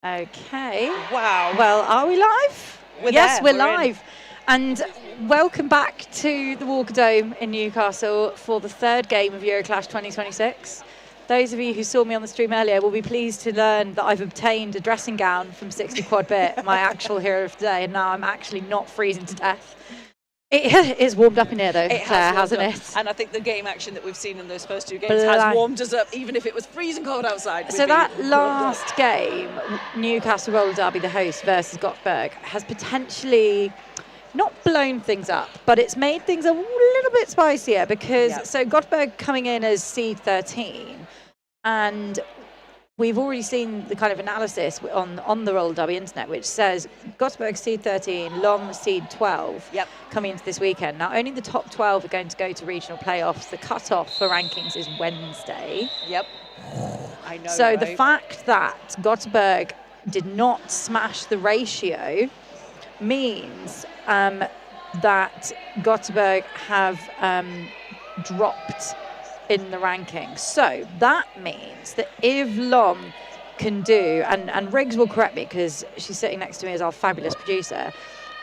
Okay. Wow. Well, are we live? Yes, we're live. And welcome back to the Walker Dome in Newcastle for the third game of Euroclash 2026. Those of you who saw me on the stream earlier will be pleased to learn that I've obtained a dressing gown from 60 Quad Bit, my actual hero of today, and now I'm actually not freezing to death. It is warmed up in here though, Claire, hasn't it? And I think the game action that we've seen in those first two games has warmed us up, even if it was freezing cold outside. So that last game, Newcastle Roller Derby, the host, versus Gothenburg, has potentially not blown things up, but it's made things a little bit spicier because, so Gothenburg coming in as seed 13, and we've already seen the kind of analysis on the Roller Derby internet, which says Gothenburg seed 13, Lomme seed 12 coming into this weekend. Now, only the top 12 are going to go to regional playoffs. The cut-off for rankings is Wednesday. Yep. I know, so right? the fact that Gothenburg did not smash the ratio means that Gothenburg have dropped in the rankings. So that means that if Lomme can do, and Riggs will correct me because she's sitting next to me as our fabulous producer,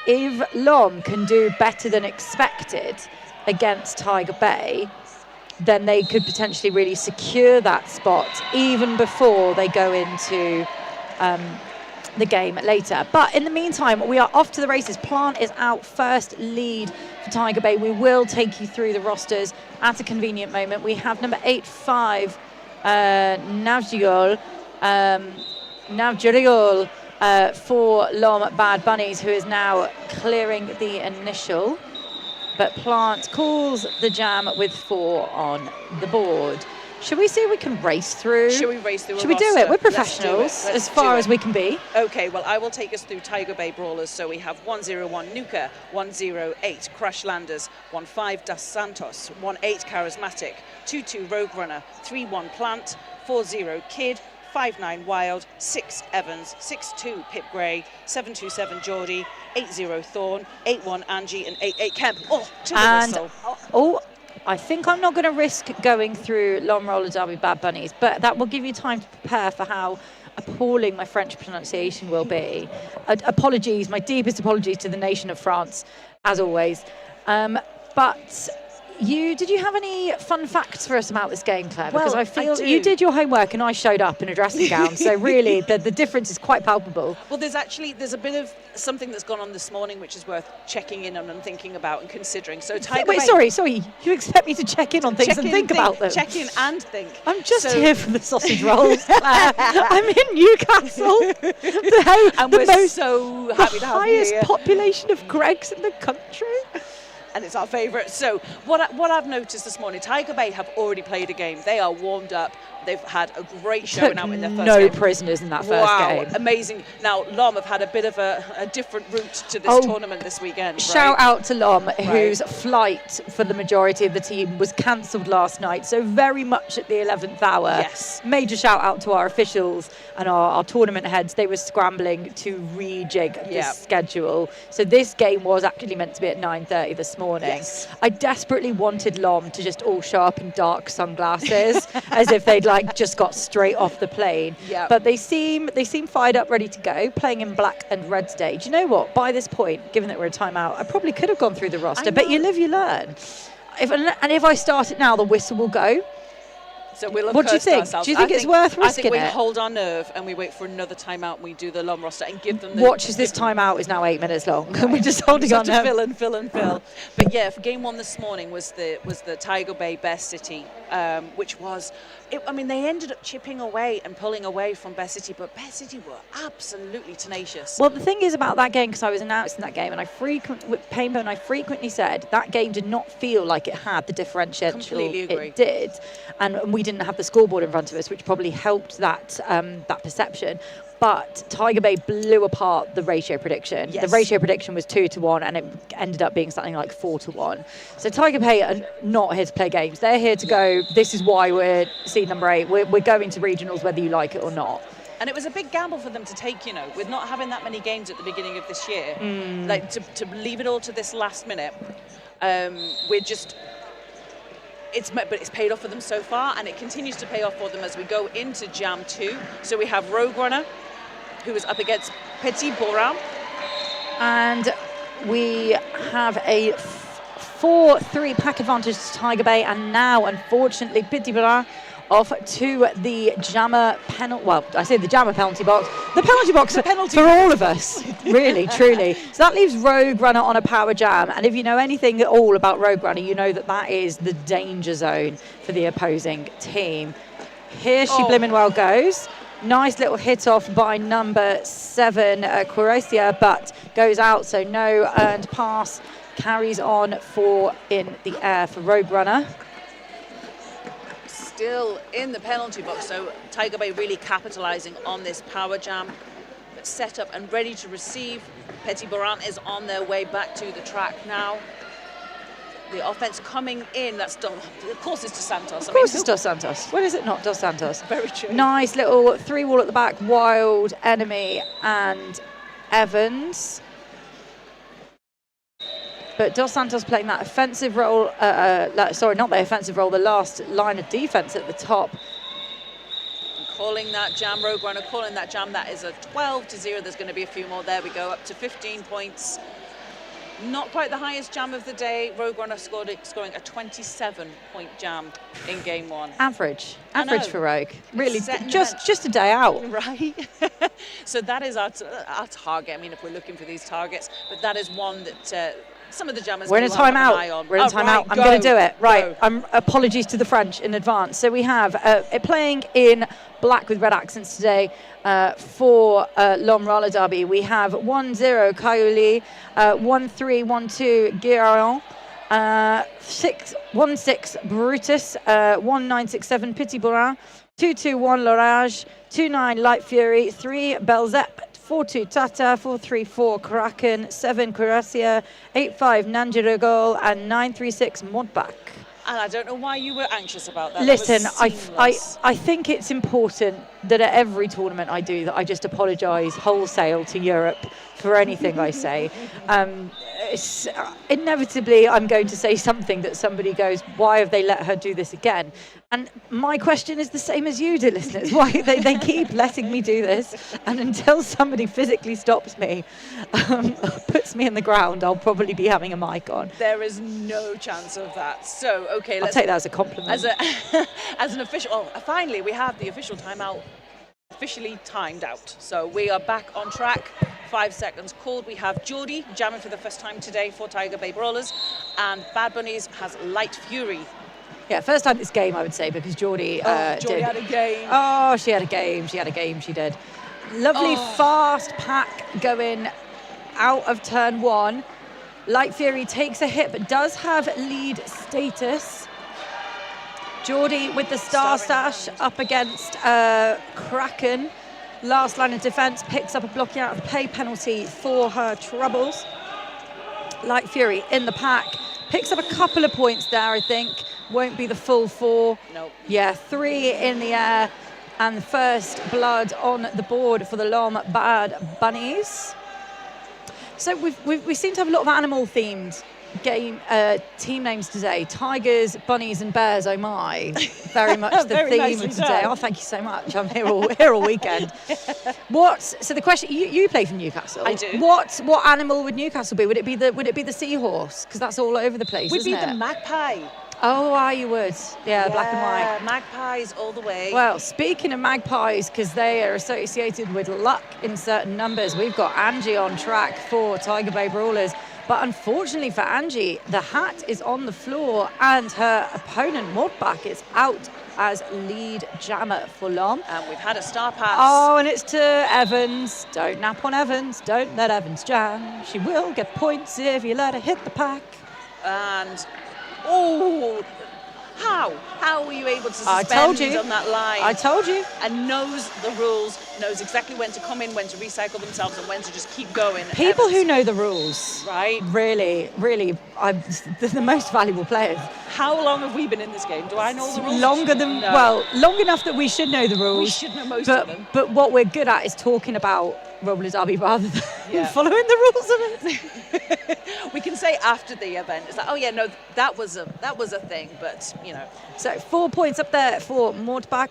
if Lomme can do better than expected against Tiger Bay, then they could potentially really secure that spot even before they go into the game later. But in the meantime, we are off to the races. Plant is out, first lead for Tiger Bay. We will take you through the rosters at a convenient moment. We have number 8-5, Navjigol for Lomme Bad Bunnies, who is now clearing the initial. But Plant calls the jam with 4 on the board. Should we see if we can race through? Should we race through? Should we do it? We're professionals as far as we can be. Okay, well, I will take us through Tiger Bay Brawlers. So we have 101 Nuka, 108 Crush Landers, 15 Das Santos, 18 Charismatic, 22 Rogue Runner, 31 Plant, 40 Kid, 59 Wild, 6 Evans, 62 Pip Gray, 727 Geordie, 80 Thorn, 81 Angie, and 88 Kemp. Oh, to the whistle. I think I'm not going to risk going through Lomme Roller Derby Bad Bunnies, but that will give you time to prepare for how appalling my French pronunciation will be. Apologies, my deepest apologies to the nation of France, as always. But did you have any fun facts for us about this game, Claire? Because I feel you did your homework and I showed up in a dressing gown, so really the difference is quite palpable. Well, there's a bit of something that's gone on this morning which is worth checking in on and thinking about and considering. So Tiger Bay, sorry, you expect me to check in on things and think about them? Check in and think. I'm just here for the sausage rolls, Claire. I'm in Newcastle, so happy to have you highest here. Population of Gregs in the country. And it's our favourite. So what I've noticed this morning, Tiger Bay have already played a game. They are warmed up. They've had a great showing out in their first game. No prisoners in that first game. Amazing. Now, Lomme have had a bit of a different route to this tournament this weekend. Shout out to Lomme, whose flight for the majority of the team was cancelled last night. So very much at the 11th hour. Yes. Major shout out to our officials and our tournament heads. They were scrambling to rejig the schedule. So this game was actually meant to be at 9:30 this morning. Yes. I desperately wanted Lomme to just all show up in dark sunglasses as if they'd just got straight off the plane. But they seem fired up, ready to go, playing in black and red today. Do you know what? By this point, given that we're a timeout, I probably could have gone through the roster, but you live, you learn. If I start it now, the whistle will go. So we'll what do you think? Ourselves. Do you think it's worth risking it? I think we hold our nerve and we wait for another timeout and we do the Lomme roster and give them the... Watch as this timeout is now 8 minutes long. And we're just holding on to fill. But yeah, for game 1 this morning was the Tiger Bay Best City, which was... they ended up chipping away and pulling away from Best City, but Best City were absolutely tenacious. Well, the thing is about that game, because I was announcing that game, and with Painbone, I frequently said that game did not feel like it had the differential it did, and we didn't have the scoreboard in front of us, which probably helped that perception. But Tiger Bay blew apart the ratio prediction. Yes. The ratio prediction was 2-1, and it ended up being something like 4-1. So Tiger Bay are not here to play games. They're here to go, this is why we're seed number 8. We're going to regionals whether you like it or not. And it was a big gamble for them to take, with not having that many games at the beginning of this year. To leave it all to this last minute. We're just... but it's paid off for them so far, and it continues to pay off for them as we go into Jam 2. So we have Rogue Runner, who is up against Petit Borin. And we have a 4-3 pack advantage to Tiger Bay, and now, unfortunately, Petit Borin off to the jammer penalty. Well, I say the jammer penalty box. The penalty box for all of us, really, truly. So that leaves Rogue Runner on a power jam. And if you know anything at all about Rogue Runner, you know that that is the danger zone for the opposing team. Here she blimmin' well goes. Nice little hit off by number 7, Croatia, but goes out. So no earned pass. Carries on in the air for Rogue Runner. Still in the penalty box, so Tiger Bay really capitalising on this power jam, but set up and ready to receive. Petit Borin is on their way back to the track now. The offense coming in, that's done. Of course it's Dos Santos. Of course it's Dos Santos. What is it not Dos Santos? Very true. Nice little 3-wall at the back, Wild, Enemy and Evans. But Dos Santos playing that offensive role, sorry, not the offensive role, the last line of defense at the top. Calling that jam, Rogue Runner calling that jam. That is a 12-0. There's going to be a few more. There we go, up to 15 points. Not quite the highest jam of the day. Rogue Runner scoring a 27-point jam in game 1. Average for Rogue. Really, just a day out. Right. So that is our target. I mean, if we're looking for these targets, but that is one that some of the jammers. We're in a timeout. We're in a timeout. I'm going to do it. Right. Apologies to the French in advance. So we have playing in black with red accents today for Lomme Roller Derby. We have 1-0 Cayouli, 1-3-1-2 Guérin, 6-1-6 Brutus, 1-9-6-7 Petit Borin, 2-2-1 L'Orage, 2-9 Light Fury, 3 Belzep, 4-2 Tata, 4-3-4 Kraken, 7 Croatia, 8-5 Nanjiragol, and 9-3-6 Modbach. And I don't know why you were anxious about that. Listen, I think it's important that at every tournament I do that I just apologise wholesale to Europe for anything I say. Inevitably, I'm going to say something that somebody goes, why have they let her do this again? And my question is the same as you, dear listeners. Why they keep letting me do this, and until somebody physically stops me, puts me in the ground, I'll probably be having a mic on. There is no chance of that. So, okay, I'll take that as a compliment. As an official, finally we have the official timeout officially timed out. So we are back on track. 5 seconds called. We have Geordie jamming for the first time today for Tiger Bay Brawlers, and Bad Bunnies has Light Fury. Yeah, first time this game, I would say, because Geordie had a game. Oh, she had a game. She did. Lovely fast pack going out of turn 1. Light Fury takes a hit, but does have lead status. Geordie with the Star Stash up against Kraken. Last line of defence, picks up a blocking out of play penalty for her troubles. Light Fury in the pack, picks up a couple of points there, I think. Won't be the full 4. Nope. Yeah, 3 in the air, and first blood on the board for the Lomme Bad Bunnies. So we seem to have a lot of animal-themed game team names today. Tigers, bunnies and bears, oh my. Very much the theme of today. Oh, thank you so much. I'm here all weekend. So the question, you play for Newcastle. I do. What animal would Newcastle be? Would it be the seahorse? Because that's all over the place, Would isn't be it? the magpie. Oh, you would. Yeah, black and white. Magpies all the way. Well, speaking of magpies, because they are associated with luck in certain numbers, we've got Angie on track for Tiger Bay Brawlers. But unfortunately for Angie, the hat is on the floor and her opponent, Modbach, is out as lead jammer for Lomme. And we've had a star pass. Oh, and it's to Evans. Don't nap on Evans. Don't let Evans jam. She will get points if you let her hit the pack. And, how were you able to suspend on that line? I told you. And knows the rules, knows exactly when to come in, when to recycle themselves, and when to just keep going. People who know the rules, right? Really, they're the most valuable players. How long have we been in this game? Do I know the rules? Longer than, No. well, long enough that we should know the rules. We should know most of them. But what we're good at is talking about roller derby rather than Yeah. following the rules of it. We can say after the event, it's like, oh yeah, no, that was a thing, but you know. So 4 points up there for Mordbach,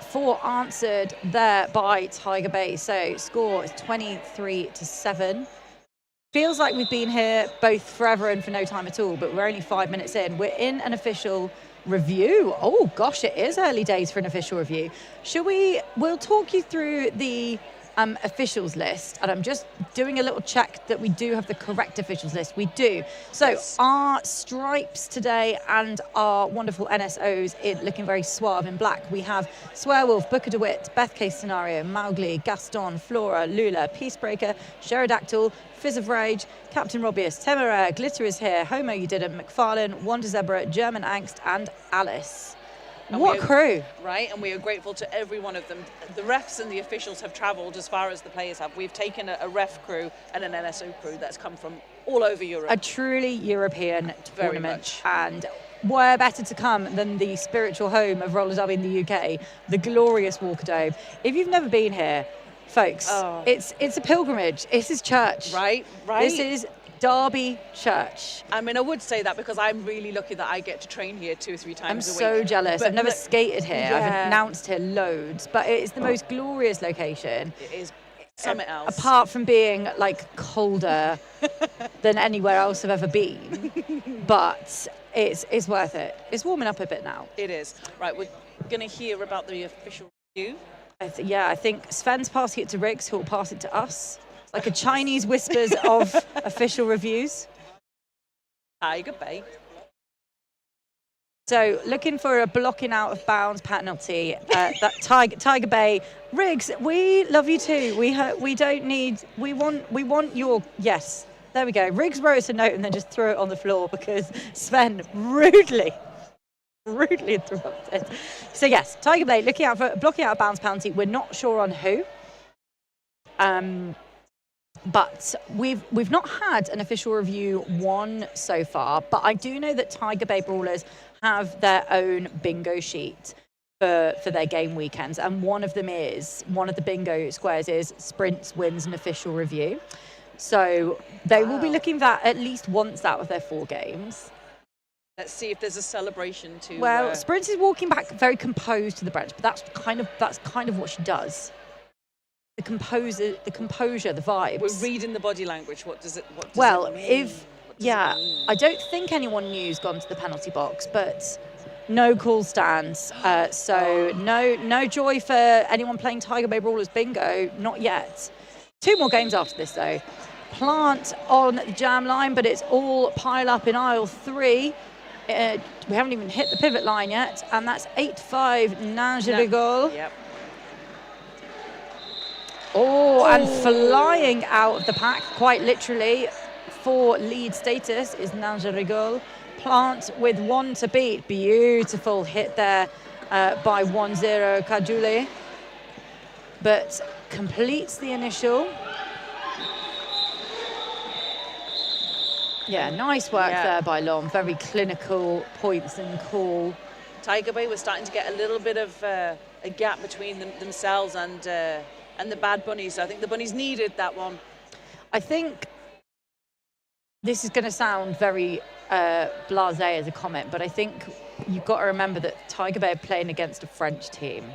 4 answered there by Tiger Bay. So score is 23-7. Feels like we've been here both forever and for no time at all, but we're only 5 minutes in. We're in an official review. Oh gosh, it is early days for an official review. We'll talk you through the officials list, and I'm just doing a little check that we do have the correct officials list. We do. So Yes. our stripes today and our wonderful NSOs looking very suave in black. We have Swearwolf, Booker DeWitt, Beth Case Scenario, Mowgli, Gaston, Flora, Lula, Peacebreaker, Pterodactyl, Fizz of Rage, Captain Robius, Temeraire, Glitter is here, Homo You Didn't, McFarlane, Wonder Zebra, German Angst, and Alice. And What a crew. Right, and we are grateful to every one of them. The refs and the officials have travelled as far as the players have. We've taken a ref crew and an NSO crew that's come from all over Europe. A truly European Very tournament. much. And where better to come than the spiritual home of roller derby in the UK, the glorious Walker Dome. If you've never been here, folks, it's a pilgrimage. This is church. Right. This is Derby Church. I mean, I would say that because I'm really lucky that I get to train here 2 or 3 I'm times a week. so jealous. But I've never look, skated here. I've yeah. announced here loads, but it's the most glorious location. It is something else. Apart from being like colder than anywhere else I've ever been, but it's worth it. It's warming up a bit now. It is. Right, we're going to hear about the official review. I think Sven's passing it to Riggs, who will pass it to us. It's like a Chinese whispers of official reviews. Tiger Bay. So looking for a blocking out of bounds penalty. That Tiger Bay, Riggs. We love you too. We don't need. We want your yes. There we go. Riggs wrote us a note and then just threw it on the floor because Sven rudely interrupted. So yes, Tiger Bay looking out for blocking out of bounds penalty. We're not sure on who. But we've not had an official review one so far, but I do know that Tiger Bay Brawlers have their own bingo sheet for their game weekends, and one of the bingo squares is sprints, wins, and official review. So they will be looking for that at least once out of their 4 games. Let's see if there's a celebration to. Well, Sprints is walking back very composed to the bench, but that's kind of what she does. The composure, the vibes. We're reading the body language. What does it mean? I don't think anyone new's gone to the penalty box, but no call stands. So no joy for anyone playing Tiger Bay Brawlers bingo, not yet. 2 more games after this though. Plant on the jam line, but it's all pile up in aisle 3. We haven't even hit the pivot line yet, and that's 8-5 Nangerigol. Yep. And flying out of the pack, quite literally, for lead status is Nangerigol. Plant with 1 to beat. Beautiful hit there by 1-0 Kajuli. But completes the initial. Yeah, nice work there by Lomme. Very clinical points and call. Tiger Bay was starting to get a little bit of a gap between themselves and the Bad Bunnies. So I think the Bunnies needed that one. I think this is going to sound very blasé as a comment, but I think you've got to remember that Tiger Bay are playing against a French team.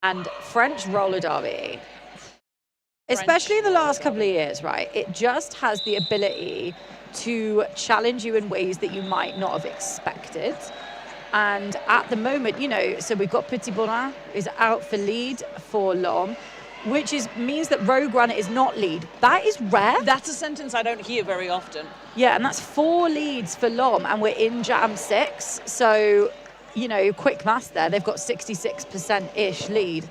And French roller derby, especially in the last couple of years, right, it just has the ability to challenge you in ways that you might not have expected. And at the moment, so we've got Petit Bonin is out for lead for Lomme, which means that Rogue Runner is not lead. That is rare. That's a sentence I don't hear very often. Yeah, and that's 4 leads for Lomme, and we're in Jam 6. So, quick maths there. They've got 66%-ish lead.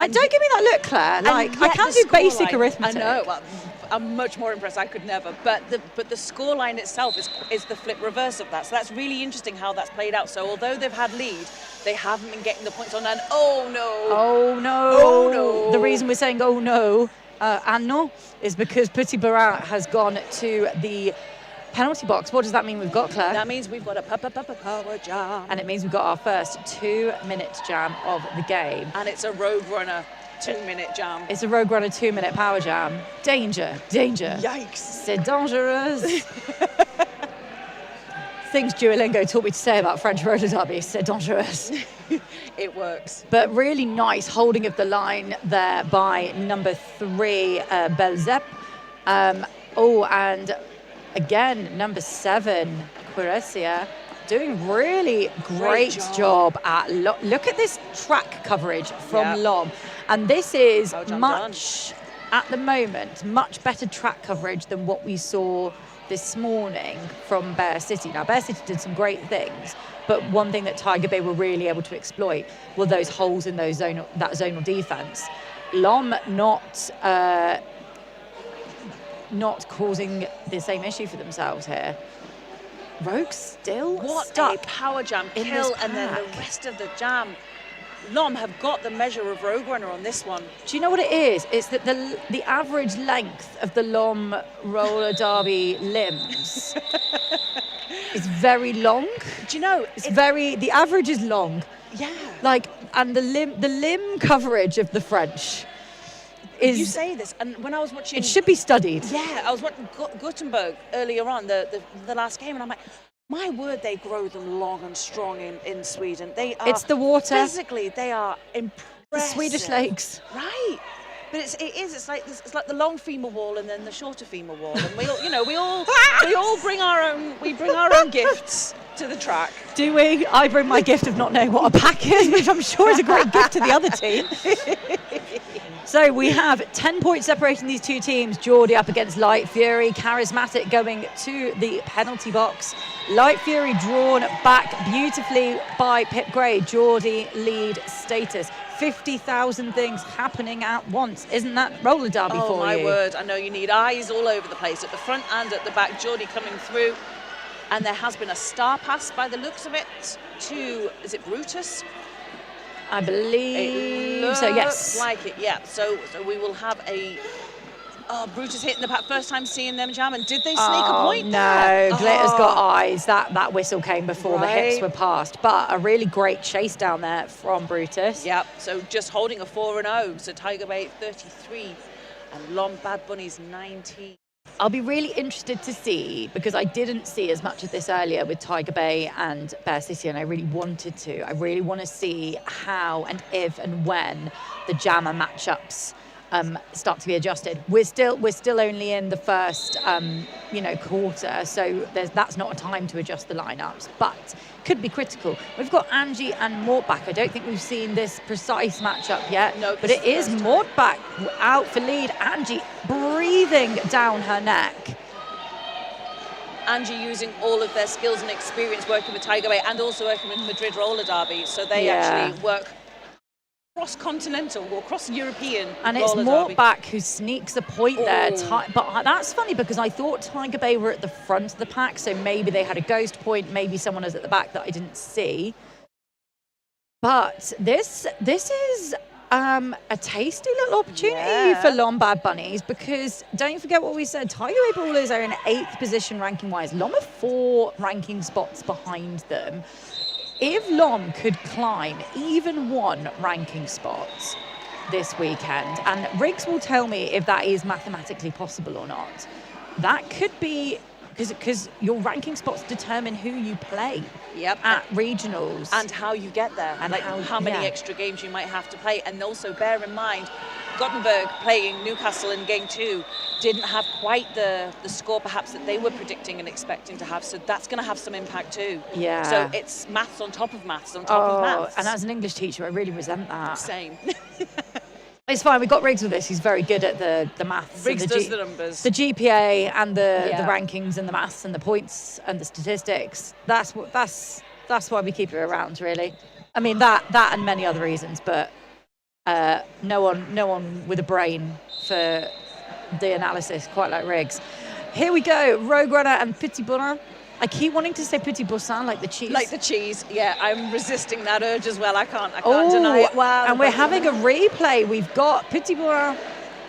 And don't give me that look, Claire. I can't do basic arithmetic. I know. Well, I'm much more impressed. I could never. But the scoreline itself is the flip reverse of that. So that's really interesting how that's played out. So although they've had lead, they haven't been getting the points on. And oh no. The reason we're saying oh no, is because Petit Barat has gone to the Penalty box. What does that mean we've got, Claire? That means we've got a power jam. And it means we've got our first 2-minute jam of the game. And it's a Rogue Runner 2-minute jam. It's a Rogue Runner 2-minute power jam. Danger, danger. Yikes. C'est dangereux. Things Duolingo taught me to say about French roller derby. C'est dangereux. It works. But really nice holding of the line there by number 3, Belzep. And again, number 7, Quiresia, doing really great job at look at this track coverage from Lomme. And this is at the moment, much better track coverage than what we saw this morning from Bear City. Now, Bear City did some great things, but one thing that Tiger Bay were really able to exploit were those holes in that zonal defence. Lomme not causing the same issue for themselves here. Rogue still stuck. A power jam kill, and then the rest of the jam. Lomme have got the measure of Rogue Runner on this one. Do you know what it is? It's that the average length of the Lomme roller derby limbs is very long. Do you know? The average is long. Yeah. Like, and the limb coverage of the French is. You say this, and when I was watching, it should be studied. Yeah, I was watching Gothenburg earlier on, the last game, and I'm like, my word, they grow them long and strong in Sweden. They are. It's the water. Physically, they are impressive. The Swedish lakes. Right. But it's like the long femur wall and then the shorter femur wall, and we all bring our own gifts to the track. Do we? I bring my gift of not knowing what a pack is, which I'm sure is a great gift to the other team. So we have 10 points separating these two teams. Geordie up against Light Fury. Charismatic going to the penalty box. Light Fury drawn back beautifully by Pip Gray. Geordie lead status. 50,000 things happening at once. Isn't that roller derby for you? Oh my word, I know you need eyes all over the place, at the front and at the back. Geordie coming through. And there has been a star pass by the looks of it to, is it Brutus? I believe so, yes. Like it, yeah. So we will have a Brutus hitting the pack, first time seeing them jam. And did they sneak a point? No, Glitter's got eyes. That whistle came before the hips were passed. But a really great chase down there from Brutus. Yep, so just holding a 4-0. So Tiger Bay 33 and Lomme Bad Bunnies 19. I'll be really interested to see, because I didn't see as much of this earlier with Tiger Bay and Bear City, and I really wanted to. I really want to see how and if and when the jammer matchups start to be adjusted. We're still only in the first quarter, so that's not a time to adjust the lineups, but could be critical. We've got Angie and Mortback. I don't think we've seen this precise matchup yet, no, but it is Mortback out for lead. Angie breathing down her neck. Angie using all of their skills and experience working with Tiger Bay and also working with Madrid Roller Derby, so they actually work cross-continental or cross-European. And it's Mortback who sneaks a point there. But that's funny, because I thought Tiger Bay were at the front of the pack, so maybe they had a ghost point, maybe someone was at the back that I didn't see. But this is a tasty little opportunity for Lomme Bad Bunnies, because don't forget what we said, Tiger Bay Brawlers are in 8th position ranking-wise. Lomme are 4 ranking spots behind them. If Lomme could climb even 1 ranking spot this weekend, and Riggs will tell me if that is mathematically possible or not, that could be, because your ranking spots determine who you play at regionals. And how you get there, and how many extra games you might have to play. And also bear in mind, Gothenburg playing Newcastle in game 2 didn't have quite the score perhaps that they were predicting and expecting to have, so that's going to have some impact too. Yeah. So it's maths on top of maths on top of maths. And as an English teacher, I really resent that. Same. It's fine, we got Riggs with this. He's very good at the maths. Riggs does the numbers. The GPA and the rankings and the maths and the points and the statistics. That's why we keep it around, really. I mean, that and many other reasons, but no one with a brain for the analysis quite like Riggs. Here we go, Rogue Runner and Petit Bourrin. I keep wanting to say Petit Boursin, like the cheese. Like the cheese, yeah. I'm resisting that urge as well. I can't deny it. Wow. And we're having a replay. We've got Petit Bourrin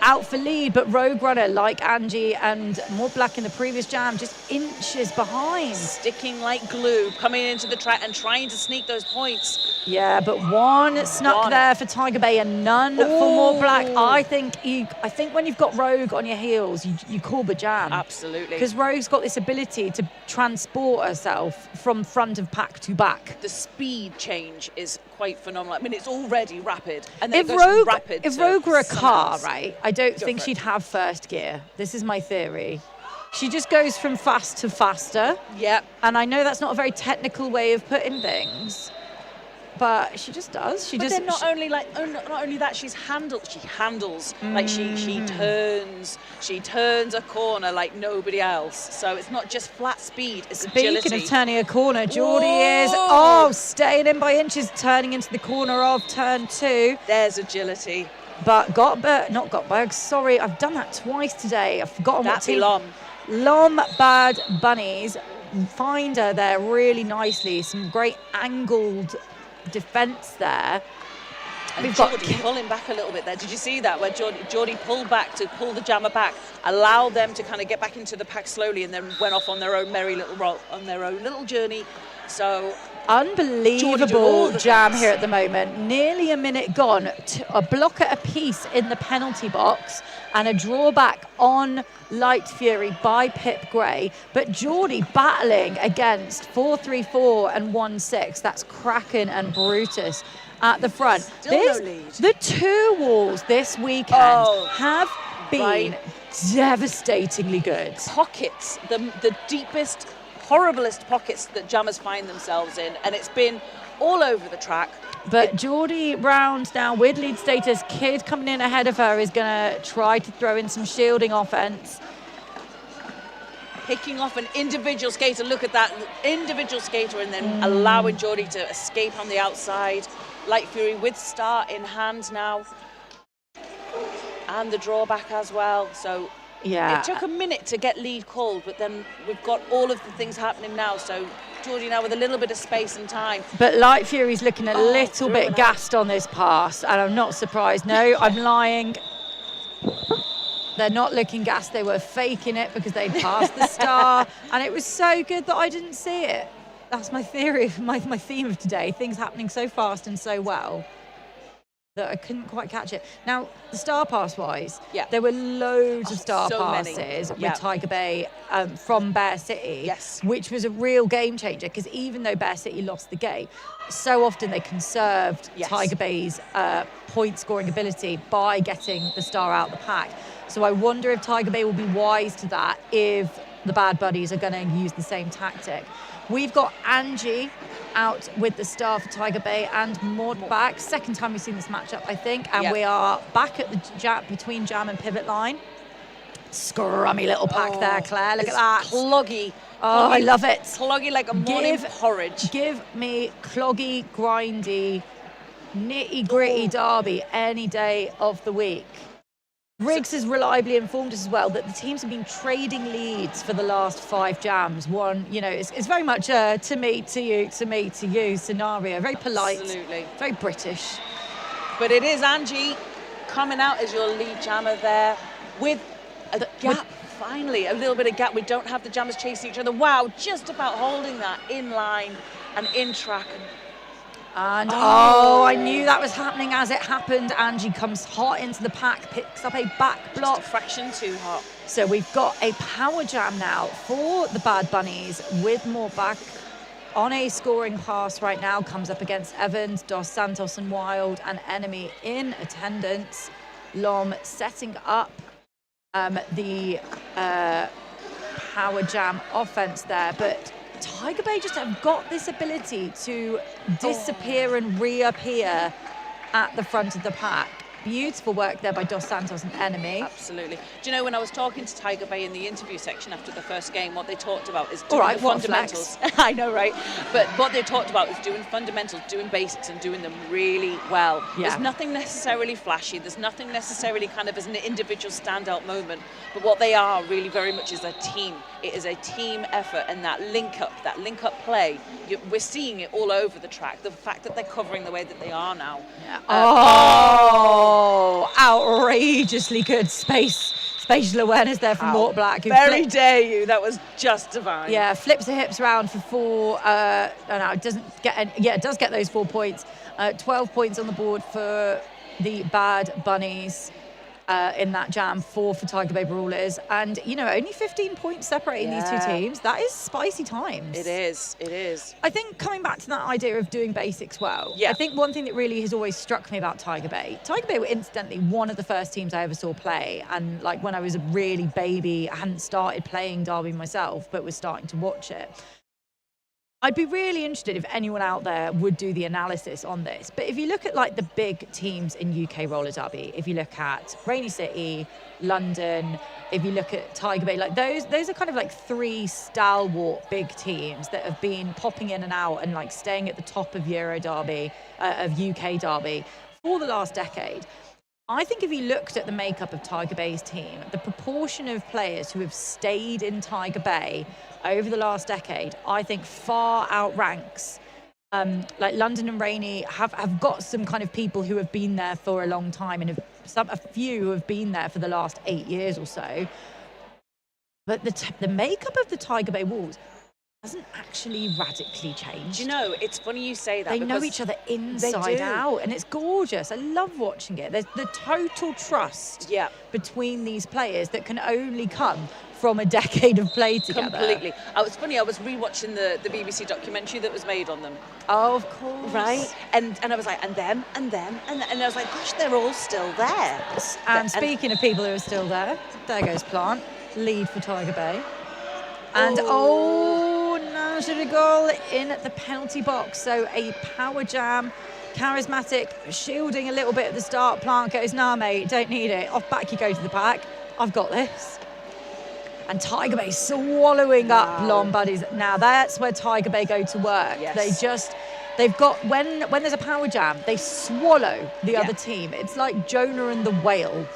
out for lead, but Rogue Runner, like Angie and More Black in the previous jam, just inches behind. Sticking like glue, coming into the track and trying to sneak those points. Yeah, but one snuck there for Tiger Bay and none for More Black. I think when you've got Rogue on your heels, you call the jam. Absolutely. Because Rogue's got this ability to transport herself from front of pack to back. The speed change is quite phenomenal. I mean, it's already rapid. And then if Rogue were a car, right, I don't think she'd have first gear. This is my theory. She just goes from fast to faster. Yep. And I know that's not a very technical way of putting things, but she just does. Then not only that, she handles like she turns a corner like nobody else. So it's not just flat speed, it's agility. Speaking of turning a corner, Geordie is staying in by inches, turning into the corner of turn 2. There's agility. But not Gottberg, sorry, I've done that twice today. I've forgotten what team. Lomme Bad Bunnies find her there really nicely. Some great angled defence there. And Geordie pulling back a little bit there. Did you see that? Where Geordie pulled back to pull the jammer back, allow them to kind of get back into the pack slowly, and then went off on their own merry little roll, on their own little journey. So unbelievable jam here at the moment. Nearly a minute gone. A blocker apiece in the penalty box and a drawback on Light Fury by Pip Gray. But Geordie battling against 4-3-4 and 1-6. That's Kraken and Brutus at the front. Still no lead. The 2 walls this weekend have been devastatingly good. Pockets, the deepest, horriblest pockets that jammers find themselves in, and it's been all over the track. But Geordie round now with lead status. Kid coming in ahead of her is going to try to throw in some shielding offense. Picking off an individual skater. Look at that individual skater, and then allowing Geordie to escape on the outside. Light Fury with Star in hand now, and the drawback as well. So it took a minute to get lead called, but then we've got all of the things happening now. So Geordie now with a little bit of space and time. But Light Fury's looking a little bit gassed on this pass, and I'm not surprised. No, I'm lying. They're not looking gassed. They were faking it because they'd passed the Star, and it was so good that I didn't see it. That's my theory, my theme of today. Things happening so fast and so well that I couldn't quite catch it. Now, the Star pass-wise, there were loads of Star passes with Tiger Bay from Bear City, which was a real game changer, because even though Bear City lost the game, so often they conserved Tiger Bay's point-scoring ability by getting the Star out the pack. So I wonder if Tiger Bay will be wise to that if the Bad Buddies are going to use the same tactic. We've got Angie out with the Star for Tiger Bay and Maud back. Second time we've seen this matchup, I think. And we are back at the jam between jam and pivot line. Scrummy little pack there, Claire. Look at that. Cloggy. Oh, I love it. Cloggy like a morning porridge. Give me cloggy, grindy, nitty-gritty derby any day of the week. Riggs has reliably informed us as well that the teams have been trading leads for the last 5 jams. One, it's very much a to me, to you, to me, to you scenario. Very polite. Absolutely. Very British. But it is Angie coming out as your lead jammer there with a gap. Finally, a little bit of gap. We don't have the jammers chasing each other. Wow, just about holding that in line and in track. And I knew that was happening as it happened. Angie comes hot into the pack, picks up a back block. Just a fraction too hot. So we've got a power jam now for the Bad Bunnies with more back on a scoring pass right now. Comes up against Evans, Dos Santos and Wild, an enemy in attendance. Lomme setting up the power jam offense there, but Tiger Bay just have got this ability to disappear and reappear at the front of the pack. Beautiful work there by Dos Santos and enemy. Absolutely. Do you know, when I was talking to Tiger Bay in the interview section after the first game, what they talked about is doing the fundamentals. I know, right? But what they talked about is doing fundamentals, doing basics, and doing them really well. Yeah. There's nothing necessarily flashy. There's nothing necessarily kind of as an individual standout moment. But what they are really very much is a team. It is a team effort, and that link up play, we're seeing it all over the track. The fact that they're covering the way that they are now. Yeah. Oh, outrageously good spatial awareness there from Mort Black. Who Very dare you. That was just divine. Yeah, flips the hips around for 4. No, it doesn't get any, yeah, it does get those 4 points. 12 points on the board for the Bad Bunnies in that jam, 4 for Tiger Bay Brawlers. And, you know, only 15 points separating these two teams. That is spicy times. It is. It is. I think coming back to that idea of doing basics well, I think one thing that really has always struck me about Tiger Bay were incidentally one of the first teams I ever saw play. And like when I was a really baby, I hadn't started playing Derby myself, but was starting to watch it. I'd be really interested if anyone out there would do the analysis on this. But if you look at like the big teams in UK roller derby, if you look at Rainy City, London, if you look at Tiger Bay, like those are kind of like 3 stalwart big teams that have been popping in and out and like staying at the top of Euro derby, of UK derby for the last decade. I think if you looked at the makeup of Tiger Bay's team, the proportion of players who have stayed in Tiger Bay over the last decade, I think far outranks. Like London and Rainy have got some kind of people who have been there for a long time, and a few who have been there for the last 8 years or so. But the makeup of the Tiger Bay Wolves hasn't actually radically changed. You know, it's funny you say that. They know each other inside out, and it's gorgeous. I love watching it. There's the total trust between these players that can only come from a decade of play together. Completely. It's funny, I was rewatching the BBC documentary that was made on them. Oh, of course. Right? And I was like, and them, and I was like, gosh, they're all still there. And speaking of people who are still there goes Plant, lead for Tiger Bay. And no, should a goal in the penalty box. So a power jam, charismatic, shielding a little bit at the start. Plant goes, nah, mate, don't need it. Off back you go to the pack. I've got this. And Tiger Bay swallowing up Lomme buddies. Now that's where Tiger Bay go to work. Yes. They've got, when there's a power jam, they swallow the other team. It's like Jonah and the whale.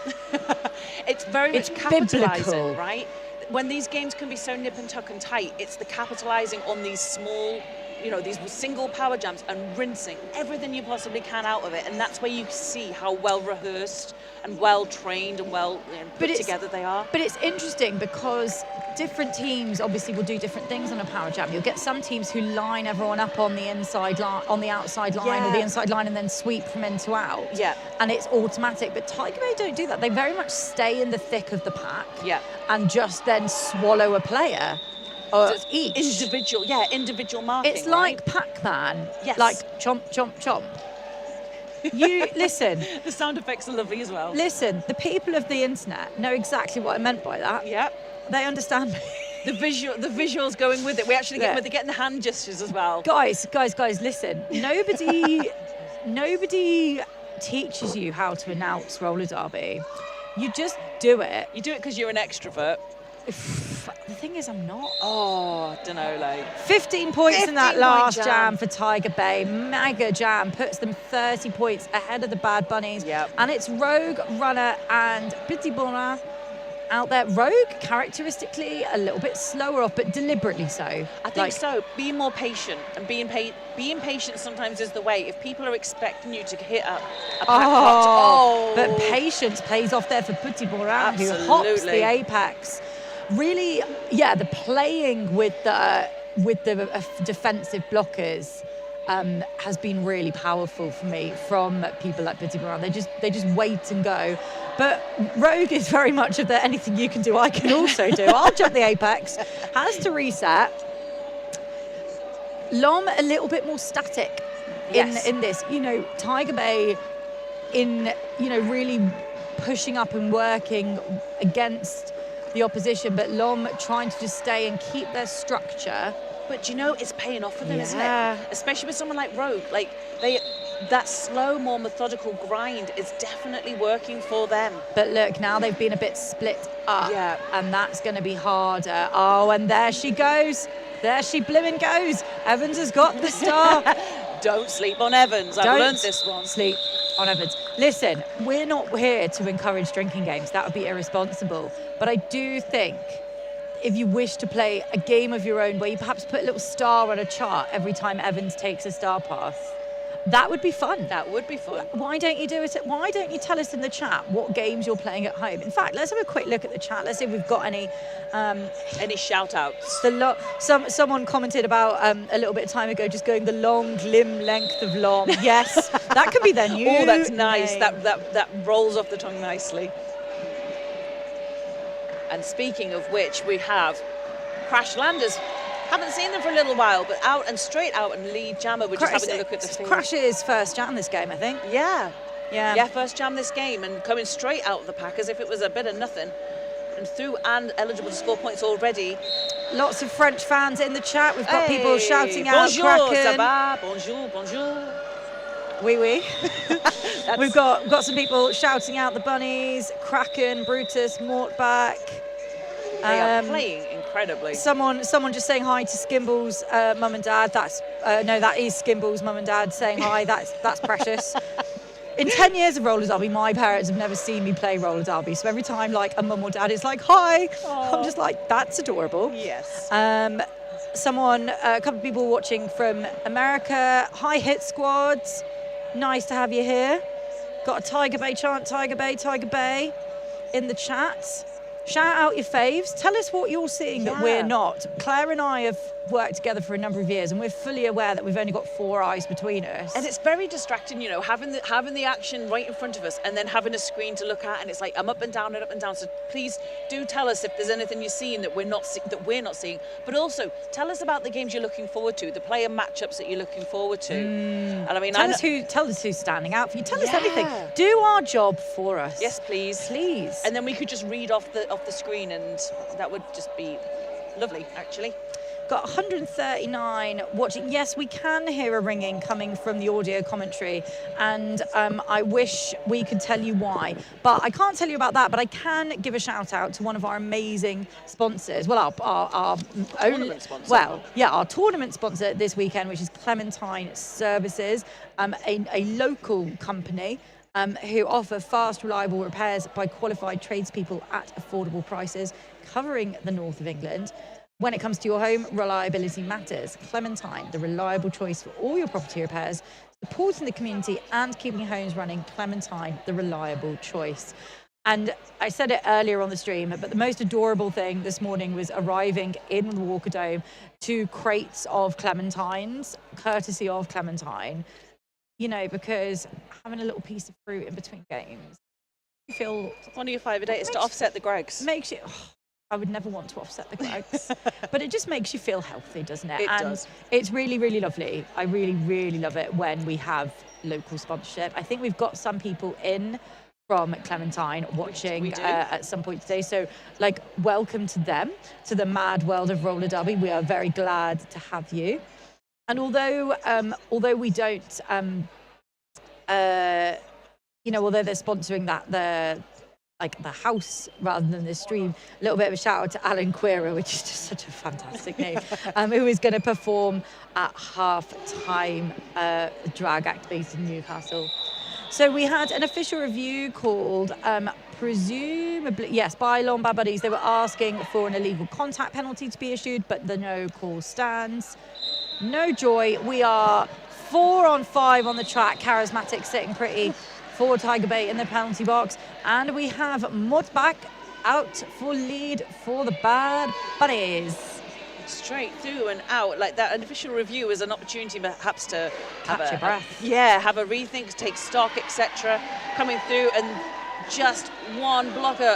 It's very much capitalising, biblical. Right? When these games can be so nip and tuck and tight, it's the capitalising on these small, you know, these single power jams and rinsing everything you possibly can out of it. And that's where you see how well rehearsed and well trained and well put together they are. But it's interesting because different teams obviously will do different things on a power jam. You'll get some teams who line everyone up on the inside line, on the outside line or the inside line, and then sweep from in to out. Yeah. And it's automatic. But Tiger Bay don't do that. They very much stay in the thick of the pack. Yeah. And just then swallow a player. Or so each. Individual marking. It's like Pac-Man. Yes. Like chomp, chomp, chomp. You listen. The sound effects are lovely as well. Listen, the people of the internet know exactly what I meant by that. Yep. They understand me. The visuals going with it. We actually they're getting the hand gestures as well. Guys, listen. Nobody teaches you how to announce roller derby. You just do it. You do it because you're an extrovert. The thing is, I'm not. Oh, don't know, like 15 points in that last jam for Tiger Bay. Mega jam puts them 30 points ahead of the Bad Bunnies. Yep. And it's Rogue, Runner, and Petit Bonheur out there. Rogue, characteristically, a little bit slower off, but deliberately so. I think so. Being more patient and being patient sometimes is the way. If people are expecting you to hit a pack but patience pays off there for Petit Bonheur, who hops the apex. Really, the playing with the defensive blockers has been really powerful for me from people like Petit Bonheur. They just wait and go. But Rogue is very much of the anything you can do, I can also do. I'll jump the apex. Has to reset. Lomme a little bit more static in this. You know, Tiger Bay really pushing up and working against the opposition, but Lomme trying to just stay and keep their structure. But you know, it's paying off for them, isn't it? Especially with someone like Rogue. Like that slow, more methodical grind is definitely working for them. But look, now they've been a bit split up, and that's going to be harder. Oh, and there she goes. There she blimmin' goes. Evans has got the star. Don't sleep on Evans. I've learned this one. Sleep on Evans. Listen, we're not here to encourage drinking games. That would be irresponsible. But I do think if you wish to play a game of your own where you perhaps put a little star on a chart every time Evans takes a star pass, That would be fun. That would be fun. Why don't you do it? Why don't you tell us in the chat what games you're playing at home? In fact, let's have a quick look at the chat. Let's see if we've got any shout outs. Someone commented about a little bit of time ago, just going the long limb length of Lomme. Yes, that could be their new. Oh, that's nice. name. That rolls off the tongue nicely. And speaking of which, we have Crash Landers. Haven't seen them for a little while, but out and straight out and lead jammer. We're just having a look at the field. Crash's first jam this game, I think. Yeah, first jam this game and coming straight out of the pack as if it was a bit of nothing. And through and eligible to score points already. Lots of French fans in the chat. We've got people shouting out. Bonjour, ça va? Bonjour. Oui, oui. We've got some people shouting out the bunnies. Kraken, Brutus, Mortback. They are playing incredibly. Someone just saying hi to Skimble's mum and dad. That is Skimble's mum and dad saying hi. That's precious. In 10 years of roller derby, my parents have never seen me play roller derby. So every time like a mum or dad is like, hi, I'm just like, that's adorable. Yes. A couple of people watching from America. Hi, Hit Squads. Nice to have you here. Got a Tiger Bay chant, Tiger Bay in the chat. Shout out your faves. Tell us what you're seeing that we're not. Claire and I have worked together for a number of years, and we're fully aware that we've only got 4 eyes between us. And it's very distracting, having the action right in front of us, and then having a screen to look at, and it's like I'm up and down and up and down. So please do tell us if there's anything you're seeing that we're not seeing. But also tell us about the games you're looking forward to, the player matchups that you're looking forward to. And I mean, tell us who's standing out for you. Tell us everything. Do our job for us. Yes, please. Please. And then we could just read off the screen, and that would just be lovely, actually. Got 139 watching. Yes, we can hear a ringing coming from the audio commentary, and I wish we could tell you why, but I can't tell you about that. But I can give a shout out to one of our amazing sponsors. Well, our tournament sponsor. Well, yeah, our tournament sponsor this weekend, which is Clementine Services, a local company. Who offer fast, reliable repairs by qualified tradespeople at affordable prices, covering the north of England. When it comes to your home, reliability matters. Clementine, the reliable choice for all your property repairs, supporting the community and keeping homes running. Clementine, the reliable choice. And I said it earlier on the stream, but the most adorable thing this morning was arriving in the Walker Dome, 2 crates of clementines, courtesy of Clementine. Because having a little piece of fruit in between games, you feel... One of your 5 a day is to offset the Gregs. Makes you... I would never want to offset the Gregs. But it just makes you feel healthy, doesn't it? It does. It's really, really lovely. I really, really love it when we have local sponsorship. I think we've got some people in from Clementine watching at some point today. So, welcome to them, to the mad world of roller derby. We are very glad to have you. And although we don't, although they're sponsoring the house rather than the stream, a little bit of a shout out to Alan Queera, which is just such a fantastic name, who is going to perform at half-time drag act based in Newcastle. So we had an official review called presumably, yes, by Lomme Bad Buddies. They were asking for an illegal contact penalty to be issued, but the no call stands. No joy. We are 4 on 5 on the track. Charismatic sitting pretty for Tiger Bay in the penalty box. And we have Mudback out for lead for the Bad Bunnies. Straight through and out like that. An official review is an opportunity perhaps to catch your breath. Have a rethink, take stock, etc. Coming through, and just one blocker,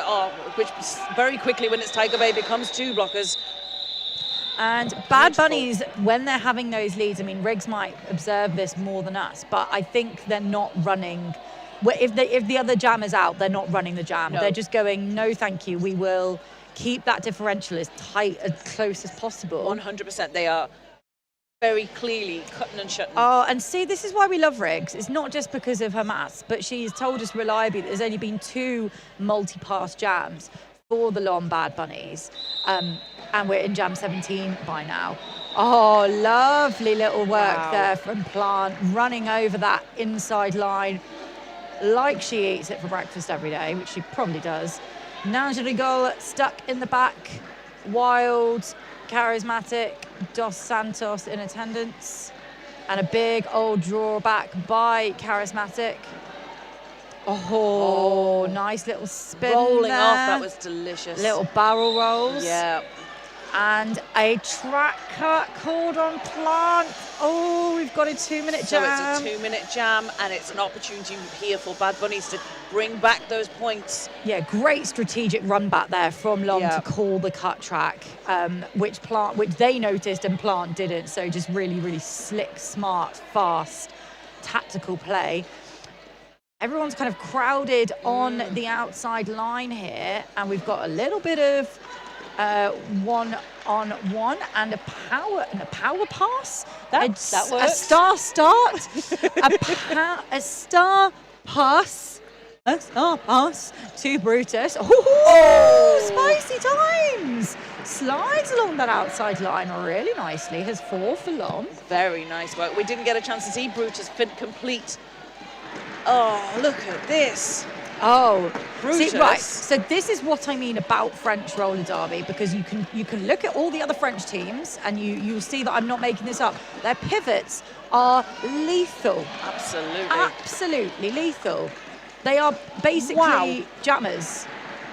which very quickly when it's Tiger Bay becomes 2 blockers. And Bad Bunnies, when they're having those leads, I mean, Riggs might observe this more than us, but I think they're not running. If the other jam is out, they're not running the jam. No. They're just going, no, thank you. We will keep that differential as tight, as close as possible. 100%. They are very clearly cutting and shutting. Oh, and see, this is why we love Riggs. It's not just because of her maths, but she's told us reliably that there's only been 2 multi-pass jams for the Lomme Bad Bunnies. And we're in jam 17 by now. Oh, lovely little work there from Plant, running over that inside line like she eats it for breakfast every day, which she probably does. Nanja Rigol stuck in the back. Wild, charismatic, Dos Santos in attendance. And a big old drawback by Charismatic. Oh, nice little spin Rolling there. off, that was delicious. Little barrel rolls. Yeah. And a track cut called on Plant. Oh, we've got a 2-minute jam. So it's a 2-minute jam, and it's an opportunity here for Bad Bunnies to bring back those points. Yeah, great strategic run back there from Lomme Yeah. to call the cut track, which they noticed and Plant didn't. So just really, really slick, smart, fast, tactical play. Everyone's kind of crowded on the outside line here, and we've got a little bit of one-on-one and a power pass. That A works. star start, a star pass. A star pass to Brutus. Oh, spicy times! Slides along that outside line really nicely. Has 4 for Lomme. Very nice work. We didn't get a chance to see Brutus complete. Oh, look at this. Oh, Brutus. see, right. So this is what I mean about French roller derby, because you can look at all the other French teams and you'll see that I'm not making this up. Their pivots are lethal. Absolutely lethal. They are basically jammers.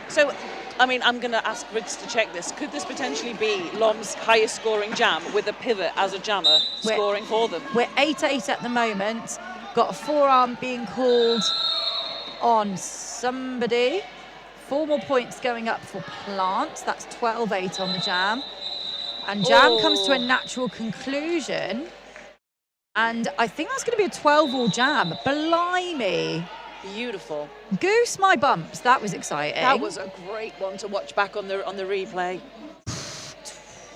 So, I mean, I'm going to ask Riggs to check this. Could this potentially be Lomme's highest scoring jam with a pivot as a jammer scoring for them? We're 8-8 at the moment. Got a forearm being called on somebody. 4 more points going up for Plant. That's 12-8 on the jam. And jam comes to a natural conclusion. And I think that's going to be a 12-all jam. Blimey. Beautiful. Goose my bumps. That was exciting. That was a great one to watch back on the replay.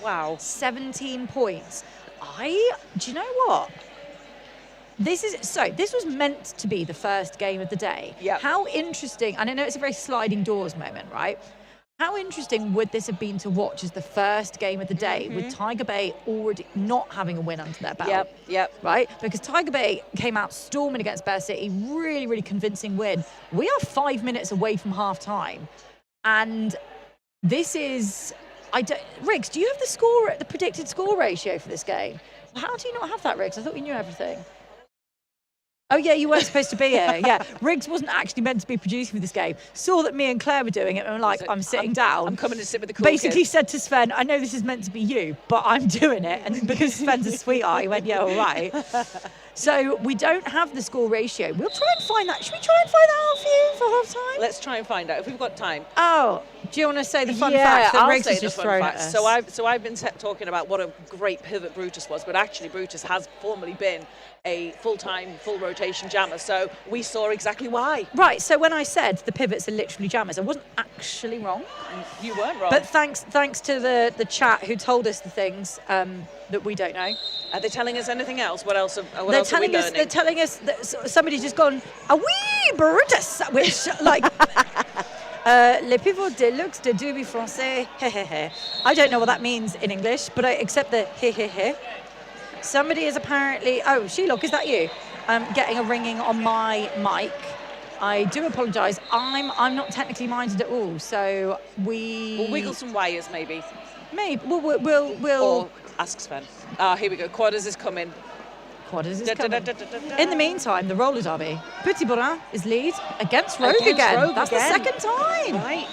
Wow. 17 points. Do you know what? This was meant to be the first game of the day. Yep. How interesting, and I know it's a very sliding doors moment, right? How interesting would this have been to watch as the first game of the day with Tiger Bay already not having a win under their belt? Yep. Right? Because Tiger Bay came out storming against Bear City, really, really convincing win. We are 5 minutes away from half time. And this is, Riggs, do you have the predicted score ratio for this game? How do you not have that, Riggs? I thought you knew everything. Oh, yeah, you weren't supposed to be here. Yeah, Riggs wasn't actually meant to be producing for this game. Saw that me and Claire were doing it, and I'm like, I'm sitting down. I'm coming to sit with the cool Basically kids. said to Sven, I know this is meant to be you, but I'm doing it. And because Sven's a sweetheart, he went, yeah, all right. So we don't have the score ratio. We'll try and find that. Should we try and find that out for you for half time? Let's try and find out if we've got time. Oh, do you want to say the fun fact that I'll Riggs say has the just fun thrown fact. at us? So I've been talking about what a great pivot Brutus was, but actually Brutus has formerly been a full-time, full rotation jammer. So we saw exactly why. Right, so when I said the pivots are literally jammers, I wasn't actually wrong. You weren't wrong. But thanks to the chat who told us the things that we don't know. Are they telling us anything else? What else are we They're learning? telling us that somebody's just gone, a wee Brutus, which, like, les pivots de luxe de Duby Français, hehehe. I don't know what that means in English, but I accept the hehehe. Somebody is apparently, Shelock, is that you? Getting a ringing on my mic. I do apologise. I'm not technically minded at all, so We'll wiggle some wires, maybe. Maybe we'll. Or ask Sven. Here we go. Quarters is coming. Quarters is coming. In the meantime, the roller derby. Petit Borin is lead against Rogue Against again. Rogue That's again. the second time. Right.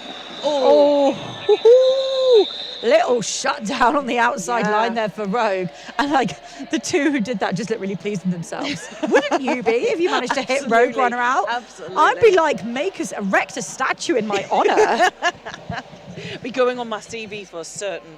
Little shutdown on the outside Yeah. line there for Rogue. And like the two who did that just look really pleased with themselves. Wouldn't you be if you managed to hit Rogue Runner out? Absolutely. I'd be like, erect a statue in my honour. Be going on my CV for certain.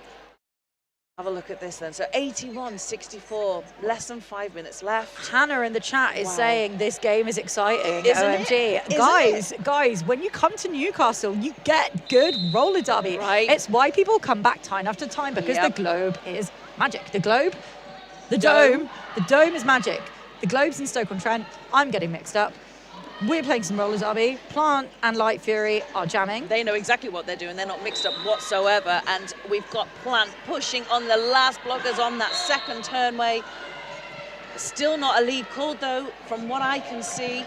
Have a look at this then. So 81-64, less than 5 minutes left. Hannah in the chat is saying this game is exciting. Isn't OMG. it? Guys, when you come to Newcastle, you get good roller derby. Right. It's why people come back time after time, because Yep. the globe is magic. The globe, the dome is magic. The globe's in Stoke-on-Trent. I'm getting mixed up. We're playing some roller derby. Plant and Light Fury are jamming. They know exactly what they're doing. They're not mixed up whatsoever. And we've got Plant pushing on the last blockers on that second turnway. Still not a lead called though, from what I can see.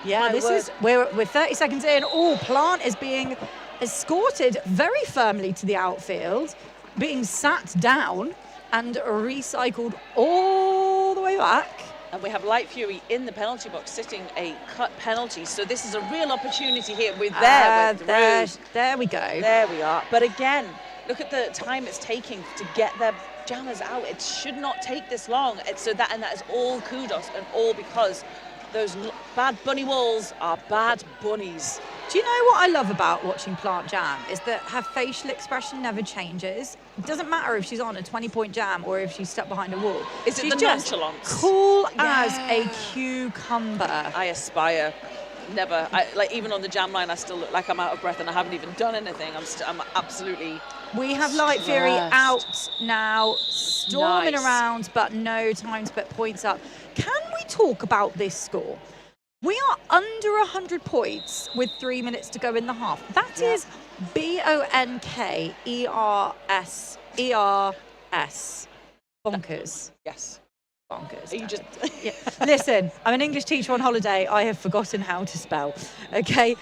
Yeah, we're 30 seconds in. Oh, Plant is being escorted very firmly to the outfield, being sat down and recycled all the way back. And we have Light Fury in the penalty box, sitting a cut penalty. So this is a real opportunity here. We're there. There we go. There we are. But again, look at the time it's taking to get their jammers out. It should not take this long. That is all kudos, and all because those bad bunny walls are bad bunnies. Do you know what I love about watching Plant jam is that her facial expression never changes. It doesn't matter if she's on a 20-point jam or if she's stuck behind a wall. Is it she's the just nonchalance? Cool as a cucumber. I aspire. Never. Even on the jam line, I still look like I'm out of breath and I haven't even done anything. I'm absolutely. We have Light Fury out now, storming Nice. around, but no time to put points up. Can we talk about this score? We are under 100 points with 3 minutes to go in the half. That is BONKERS. Bonkers. Yes. Bonkers. Are you just? Yeah. Listen, I'm an English teacher on holiday. I have forgotten how to spell. Okay.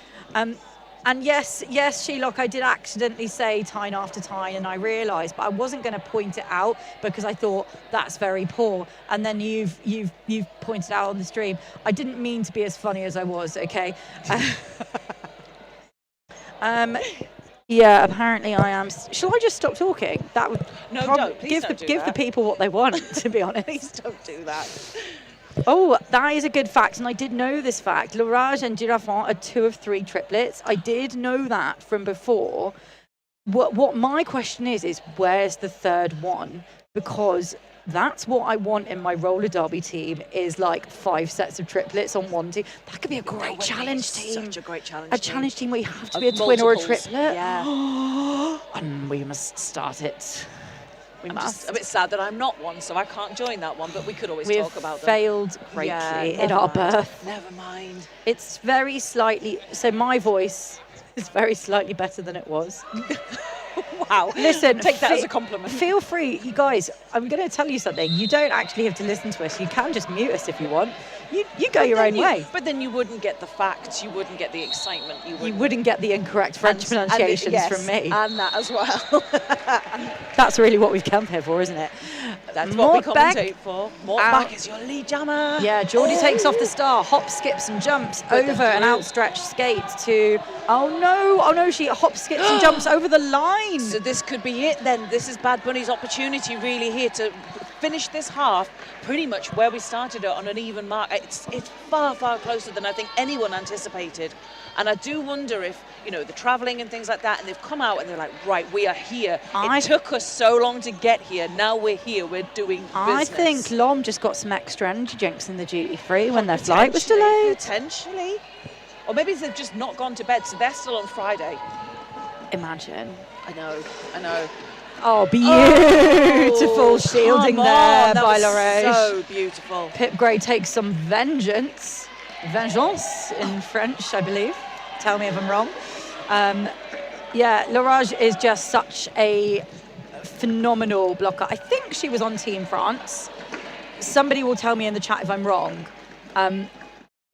And yes, Shelock, I did accidentally say Tyne after Tyne, and I realised, but I wasn't going to point it out because I thought that's very poor. And then you've pointed out on the stream. I didn't mean to be as funny as I was. Okay. Yeah, apparently I am. Shall I just stop talking? That would don't. Please don't do give that. the people what they want. To be honest. Please don't do that. Oh, that is a good fact, and I did know this fact. L'Orage and Girafon are 2 of 3 triplets. I did know that from before. What my question is where's the third one? Because that's what I want in my roller derby team is like 5 sets of triplets on one team. That could be a great challenge team. Such a great challenge A team. challenge team where you have to Of be a twin or a multiples, triplet. yeah. And we must start it. I'm just a bit sad that I'm not one, so I can't join that one, but we could always We've talk about them. failed greatly in never our mind. birth. Never mind. It's very slightly, so my voice is very slightly better than it was. Wow. Listen, Take that as a compliment. Feel free, you guys, I'm going to tell you something. You don't actually have to listen to us. You can just mute us if you want. You go your own way. But then you wouldn't get the facts, you wouldn't get the excitement. You wouldn't get the incorrect French pronunciations yes, from me. And that as well. That's really what we've come here for, isn't it? That's what we Mortbag commentate for. Mortbag is your lead jammer. Yeah, Geordie takes off the star, hops, skips and jumps over an outstretched skate to, oh no, she hops, skips and jumps over the line. So this could be it then. This is Bad Bunny's opportunity really here to finish this half pretty much where we started it on an even mark. It's far, far closer than I think anyone anticipated. And I do wonder if, the travelling and things like that, and they've come out and they're like, right, we are here. It took us so long to get here. Now we're here. We're doing business. I think Lomme just got some extra energy drinks in the duty free when their flight was delayed. Potentially. Or maybe they've just not gone to bed, so they're still on Friday. Imagine. I know. Oh, beautiful shielding there by L'Orage. So beautiful. Pip Gray takes some vengeance in French, I believe. Tell me if I'm wrong. L'Orage is just such a phenomenal blocker. I think she was on Team France. Somebody will tell me in the chat if I'm wrong.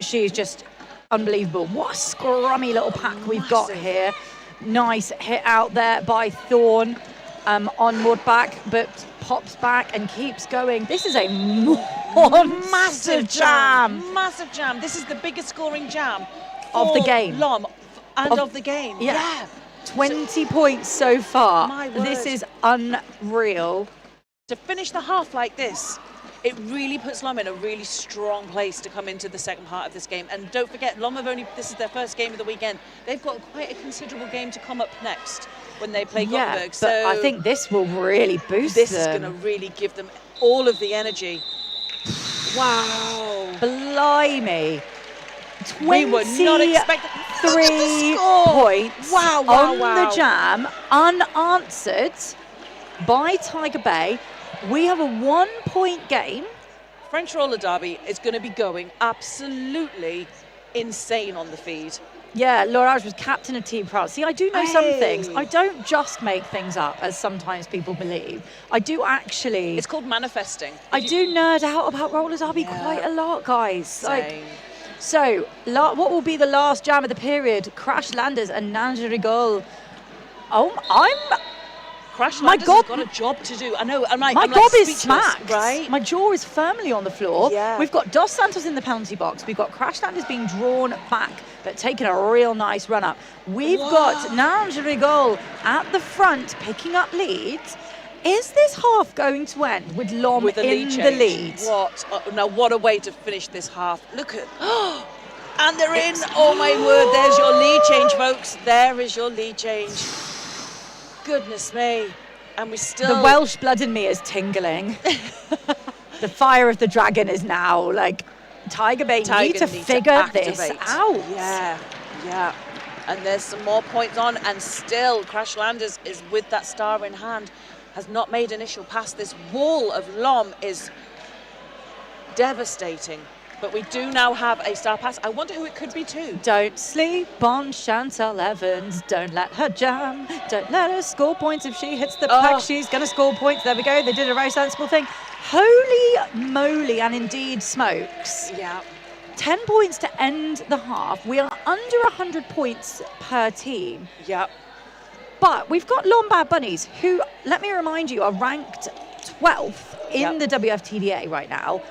She's just unbelievable. What a scrummy little pack we've got here. Nice hit out there by Thorn. On Mudback, but pops back and keeps going. This is a massive jam. Massive jam. This is the biggest scoring jam of the game. Lomme and of the game. Yeah. 20 points so far. My word. This is unreal. To finish the half like this, it really puts Lomme in a really strong place to come into the second part of this game. And don't forget, Lomme this is their first game of the weekend. They've got quite a considerable game to come up next when they play Gothenburg. So but I think this will really boost this them. Is going to really give them all of the energy. Wow. Blimey. We were not expecting 3 points on the jam, unanswered by Tiger Bay. We have a 1-point game. French roller derby is going to be going absolutely insane on the feed. Yeah, L'Orage was captain of Team France. See, I do know some things. I don't just make things up, as sometimes people believe. I do actually... It's called manifesting. I do nerd out about roller derby quite a lot, guys. Same. So, what will be the last jam of the period? Crash Landers and Ninja Rigol. Oh, I'm Crash My Landers gob- has got a job to do. I know. My I'm gob is speechless, smacked. right? My jaw is firmly on the floor. Yeah. We've got Dos Santos in the penalty box. We've got Crash Landers being drawn back, but taking a real nice run up. We've got Nange Rigol at the front, picking up leads. Is this half going to end with Lomme With a in lead the change. lead? Now what a way to finish this half. Look at, and they're in. Oh my word, there's your lead change, folks. There is your lead change. Goodness me. And we still... The Welsh blood in me is tingling. The fire of the dragon is now like, Tiger Bay need to figure this out. Yeah. And there's some more points on, and still Crash Landers is with that star in hand, has not made initial pass. This wall of Lomme is devastating, but we do now have a star pass. I wonder who it could be to. Don't sleep on Chantal Evans. Don't let her jam. Don't let her score points. If she hits the puck, she's going to score points. There we go. They did a very sensible thing. Holy moly, and indeed smokes. Yeah. 10 points to end the half. We are under 100 points per team. Yeah. But we've got Lombard Bunnies, who, let me remind you, are ranked 12th in the WFTDA right now,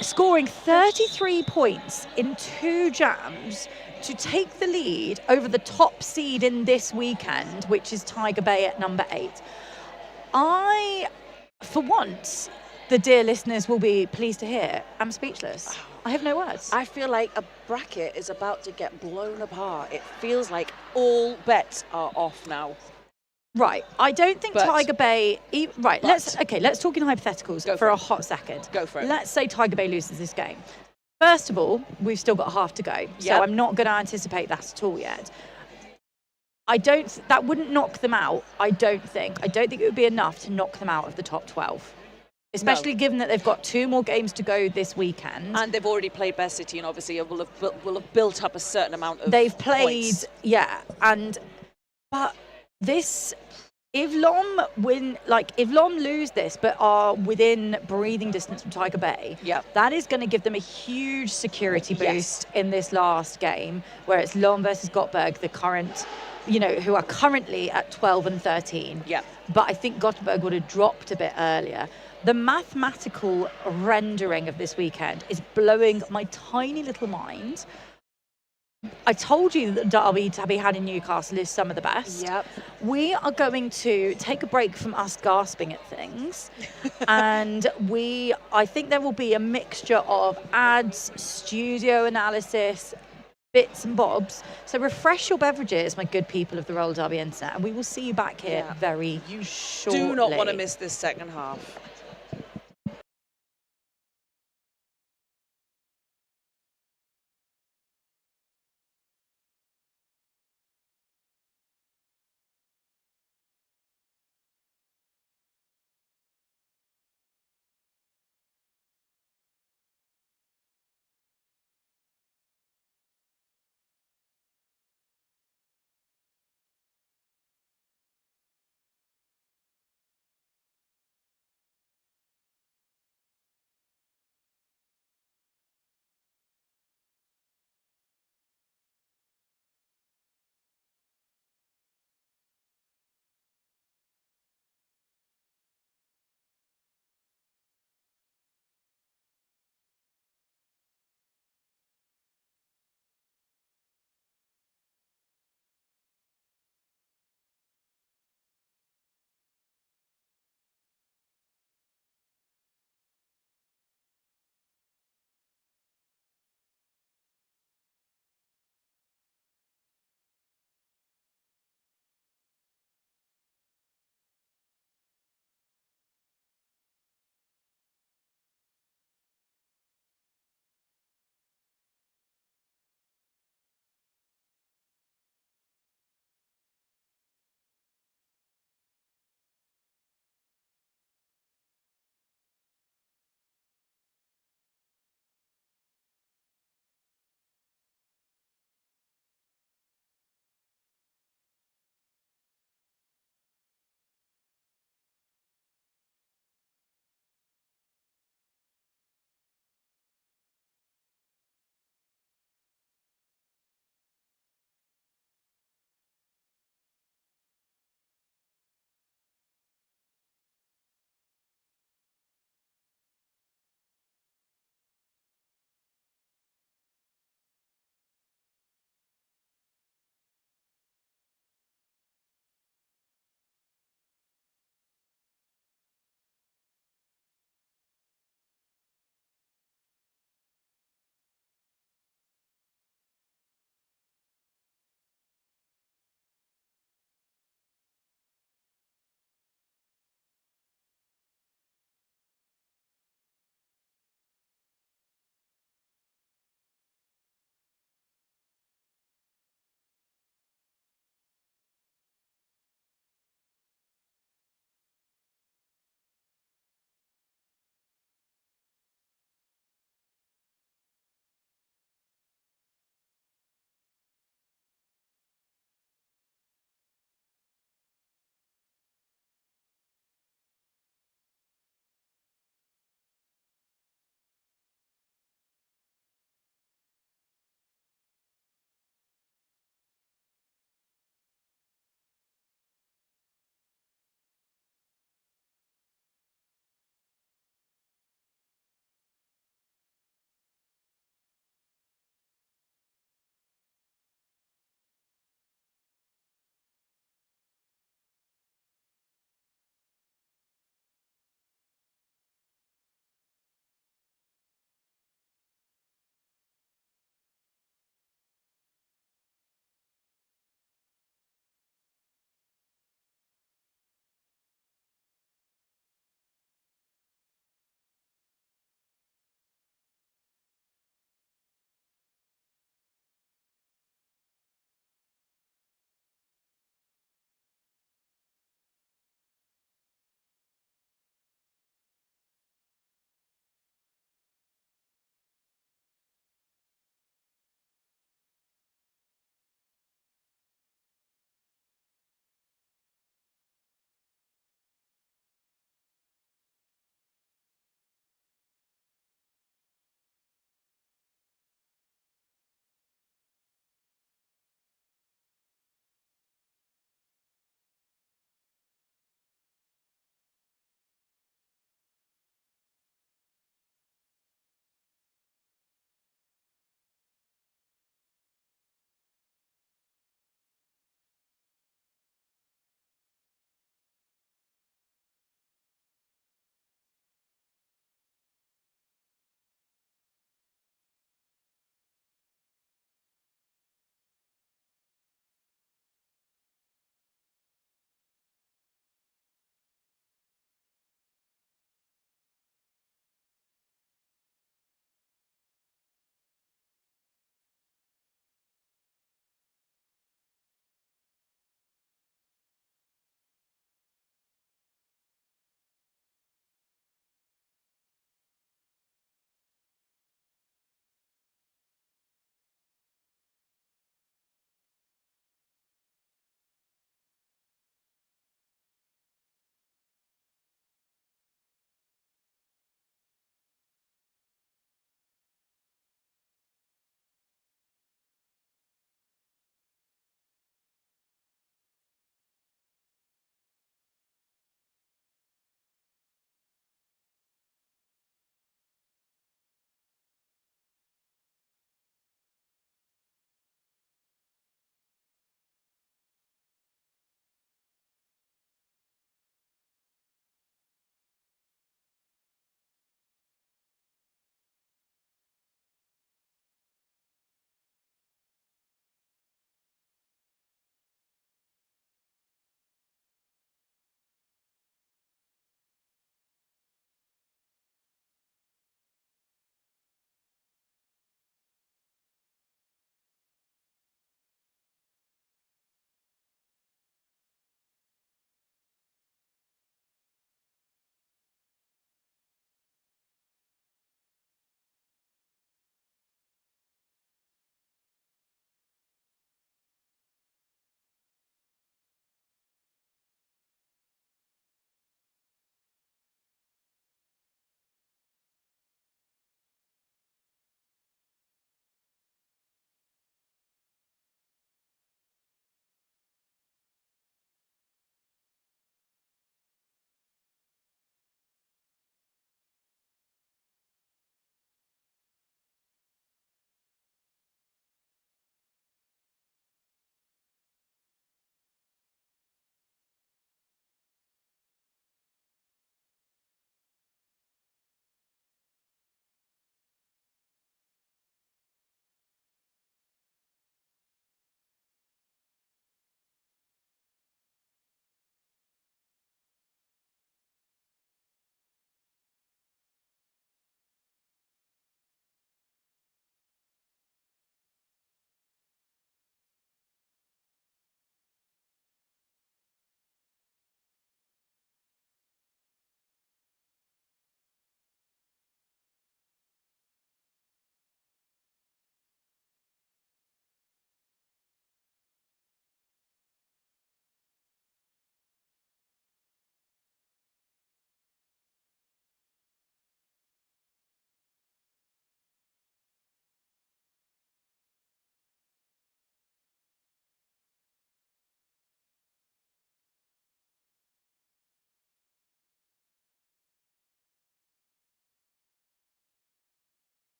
scoring 33 points in 2 jams to take the lead over the top seed in this weekend, which is Tiger Bay at number 8. For once, the dear listeners will be pleased to hear, I'm speechless. I have no words. I feel like a bracket is about to get blown apart. It feels like all bets are off now. Right, I don't think Tiger Bay... let's talk in hypotheticals for a hot second. Go for it. Let's say Tiger Bay loses this game. First of all, we've still got half to go, so I'm not going to anticipate that at all yet. That wouldn't knock them out, I don't think. I don't think it would be enough to knock them out of the top 12. Especially given that they've got 2 more games to go this weekend. And they've already played Bear City, and obviously will have built up a certain amount of They've played, points. But this... If Lomme lose this but are within breathing distance from Tiger Bay, that is going to give them a huge security boost in this last game, where it's Lomme versus Göteborg, the current, who are currently at 12 and 13. Yeah. But I think Göteborg would have dropped a bit earlier. The mathematical rendering of this weekend is blowing my tiny little mind. I told you that derby to be had in Newcastle is some of the best. Yep. We are going to take a break from us gasping at things. And I think there will be a mixture of ads, studio analysis, bits and bobs. So refresh your beverages, my good people of the Roller Derby Internet, and we will see you back here very shortly. Do not want to miss this second half.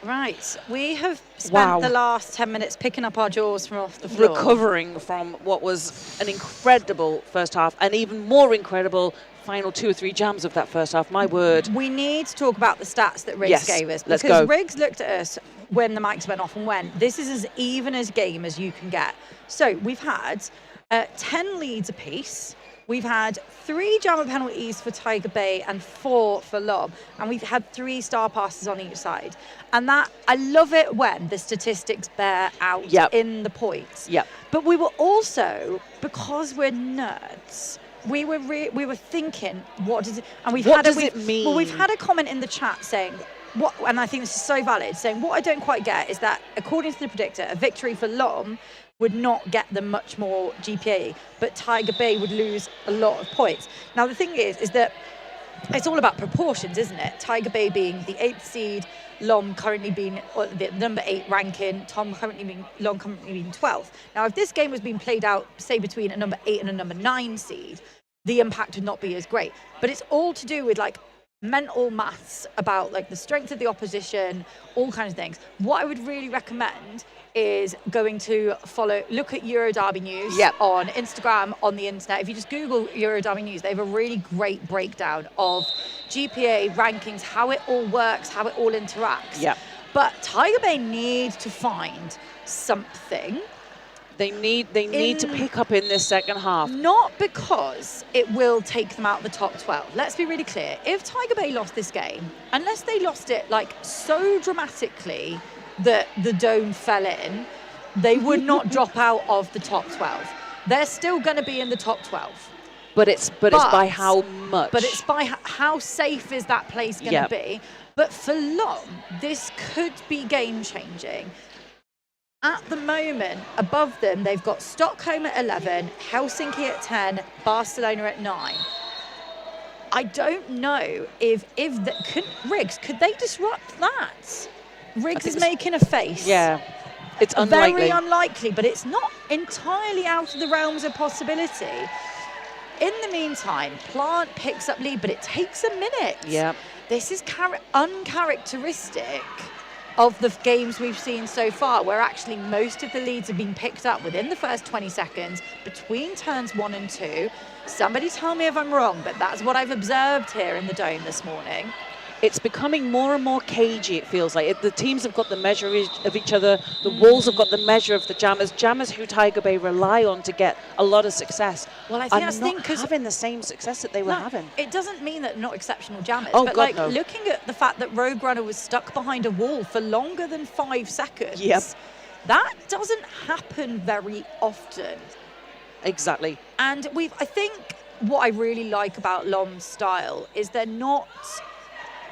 Right, we have spent the last 10 minutes picking up our jaws from off the floor. Recovering from what was an incredible first half, and even more incredible final 2 or 3 jams of that first half. My word. We need to talk about the stats that Riggs gave us. Let's because go. Riggs looked at us when the mics went off and went, this is as even a game as you can get. So we've had 10 leads apiece. We've had 3 jammer penalties for Tiger Bay and 4 for Lomme. And we've had 3 star passes on each side. And that, I love it when the statistics bear out in the points. Yep. But we were also, because we're nerds, we were thinking, what does it, and we've what had does it mean? Well, we've had a comment in the chat saying, what, and I think this is so valid, saying what I don't quite get is that according to the predictor, a victory for Lomme would not get them much more GPA, but Tiger Bay would lose a lot of points. Now the thing is that it's all about proportions, isn't it? Tiger Bay being the 8th seed, Lomme currently being the number 8 ranking, Lomme currently being 12th. Now if this game was being played out, say between a number 8 and a number 9 seed, the impact would not be as great. But it's all to do with like mental maths about like the strength of the opposition, all kinds of things. What I would really recommend is going to look at Euro Derby News on Instagram, on the internet. If you just Google Euro Derby News, they have a really great breakdown of GPA rankings, how it all works, how it all interacts. Yep. But Tiger Bay need to find something. They need to pick up in this second half. Not because it will take them out of the top 12. Let's be really clear. If Tiger Bay lost this game, unless they lost it like so dramatically that the dome fell in, they would not drop out of the top 12. They're still going to be in the top 12. But it's by how much? But it's by how safe is that place going to be. But for Lomme, this could be game-changing. At the moment, above them, they've got Stockholm at 11, Helsinki at 10, Barcelona at 9. I don't know if Riggs, could they disrupt that? Riggs is making a face. Yeah, it's unlikely. Very unlikely, but it's not entirely out of the realms of possibility. In the meantime, Plant picks up lead, but it takes a minute. Yeah. This is uncharacteristic of the games we've seen so far, where actually most of the leads have been picked up within the first 20 seconds between turns 1 and 2. Somebody tell me if I'm wrong, but that's what I've observed here in the Dome this morning. It's becoming more and more cagey, it feels like. The teams have got the measure of each other. The walls have got the measure of the jammers. Jammers who Tiger Bay rely on to get a lot of success. Well, I think that's not having the same success that they were having. It doesn't mean that they're not exceptional jammers. Oh, but God, no. Looking at the fact that Rogue Runner was stuck behind a wall for longer than 5 seconds, that doesn't happen very often. Exactly. And I think what I really like about Lomme's style is they're not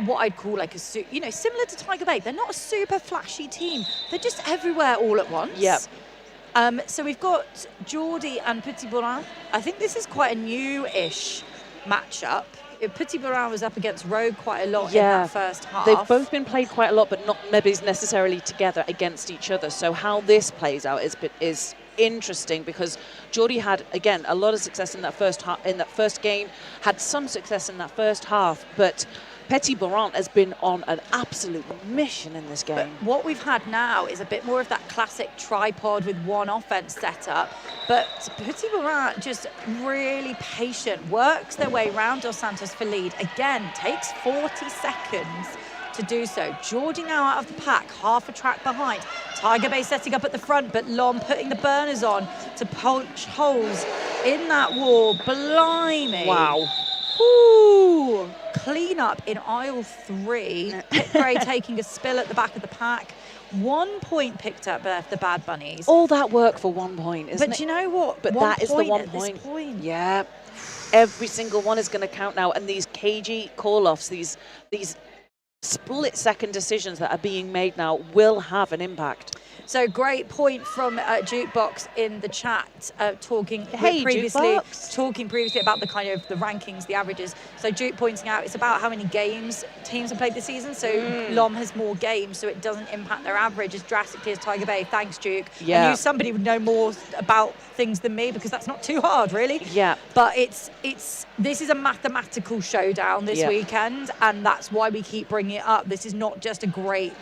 what I'd call like similar to Tiger Bay. They're not a super flashy team. They're just everywhere all at once. Yep. So we've got Geordie and Petit Bourrin. I think this is quite a new-ish matchup. Petit Bourrin was up against Rogue quite a lot in that first half. They've both been played quite a lot, but not maybe necessarily together against each other. So how this plays out is interesting, because Geordie had, again, a lot of success in that first game, had some success in that first half, but Petit Bourrin has been on an absolute mission in this game. But what we've had now is a bit more of that classic tripod with one offense setup. But Petit Bourrin just really patient, works their way around Dos Santos for lead. Again, takes 40 seconds to do so. Geordie now out of the pack, half a track behind. Tiger Bay setting up at the front, but Lomme putting the burners on to punch holes in that wall. Blimey. Wow. Ooh, clean up in aisle 3. Pit Grey taking a spill at the back of the pack. 1 point picked up by the Bad Bunnies. All that work for 1 point, isn't it? But you know what? But that is the 1 point. Yeah. Every single one is going to count now. And these cagey call-offs, these split-second decisions that are being made now will have an impact. So great point from Jukebox in the chat, talking previously about the kind of the rankings, the averages. So Juke pointing out it's about how many games teams have played this season. So Lomme has more games, so it doesn't impact their average as drastically as Tiger Bay. Thanks, Duke. Yeah. I knew somebody would know more about things than me, because that's not too hard, really. Yeah. But this is a mathematical showdown this weekend, and that's why we keep bringing it up. This is not just a great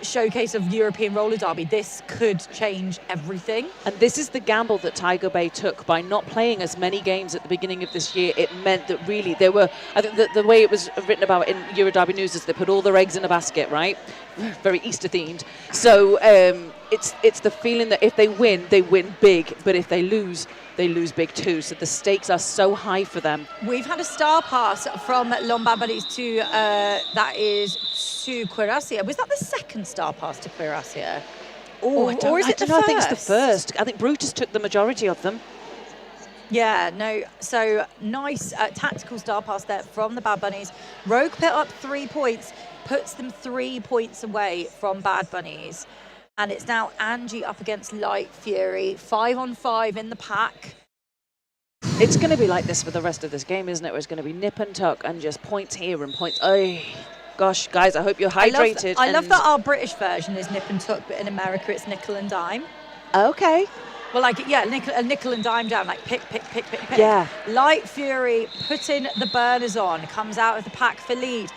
showcase of European roller derby. This could change everything. And this is the gamble that Tiger Bay took by not playing as many games at the beginning of this year. It meant that really they were, I think the way it was written about in Euro Derby News is they put all their eggs in a basket, right? Very Easter themed. So it's the feeling that if they win big, but if they lose big too. So the stakes are so high for them. We've had a star pass from Lomme to, that is to Cuirassier. Was that the second star pass to Cuirassier? Or is it the first? I think it's the first. I think Brutus took the majority of them. Yeah, no, so nice tactical star pass there from the Bad Bunnies. Rogue put up 3 points, puts them 3 points away from Bad Bunnies. And it's now Angie up against Light Fury, 5-on-5 in the pack. It's going to be like this for the rest of this game, isn't it? Where it's going to be nip and tuck and just points here and points. Oh, gosh, guys, I hope you're hydrated. I love that our British version is nip and tuck, but in America it's nickel and dime. Okay. Well, like, yeah, nickel and dime down, like pick. Yeah. Light Fury putting the burners on, comes out of the pack for lead.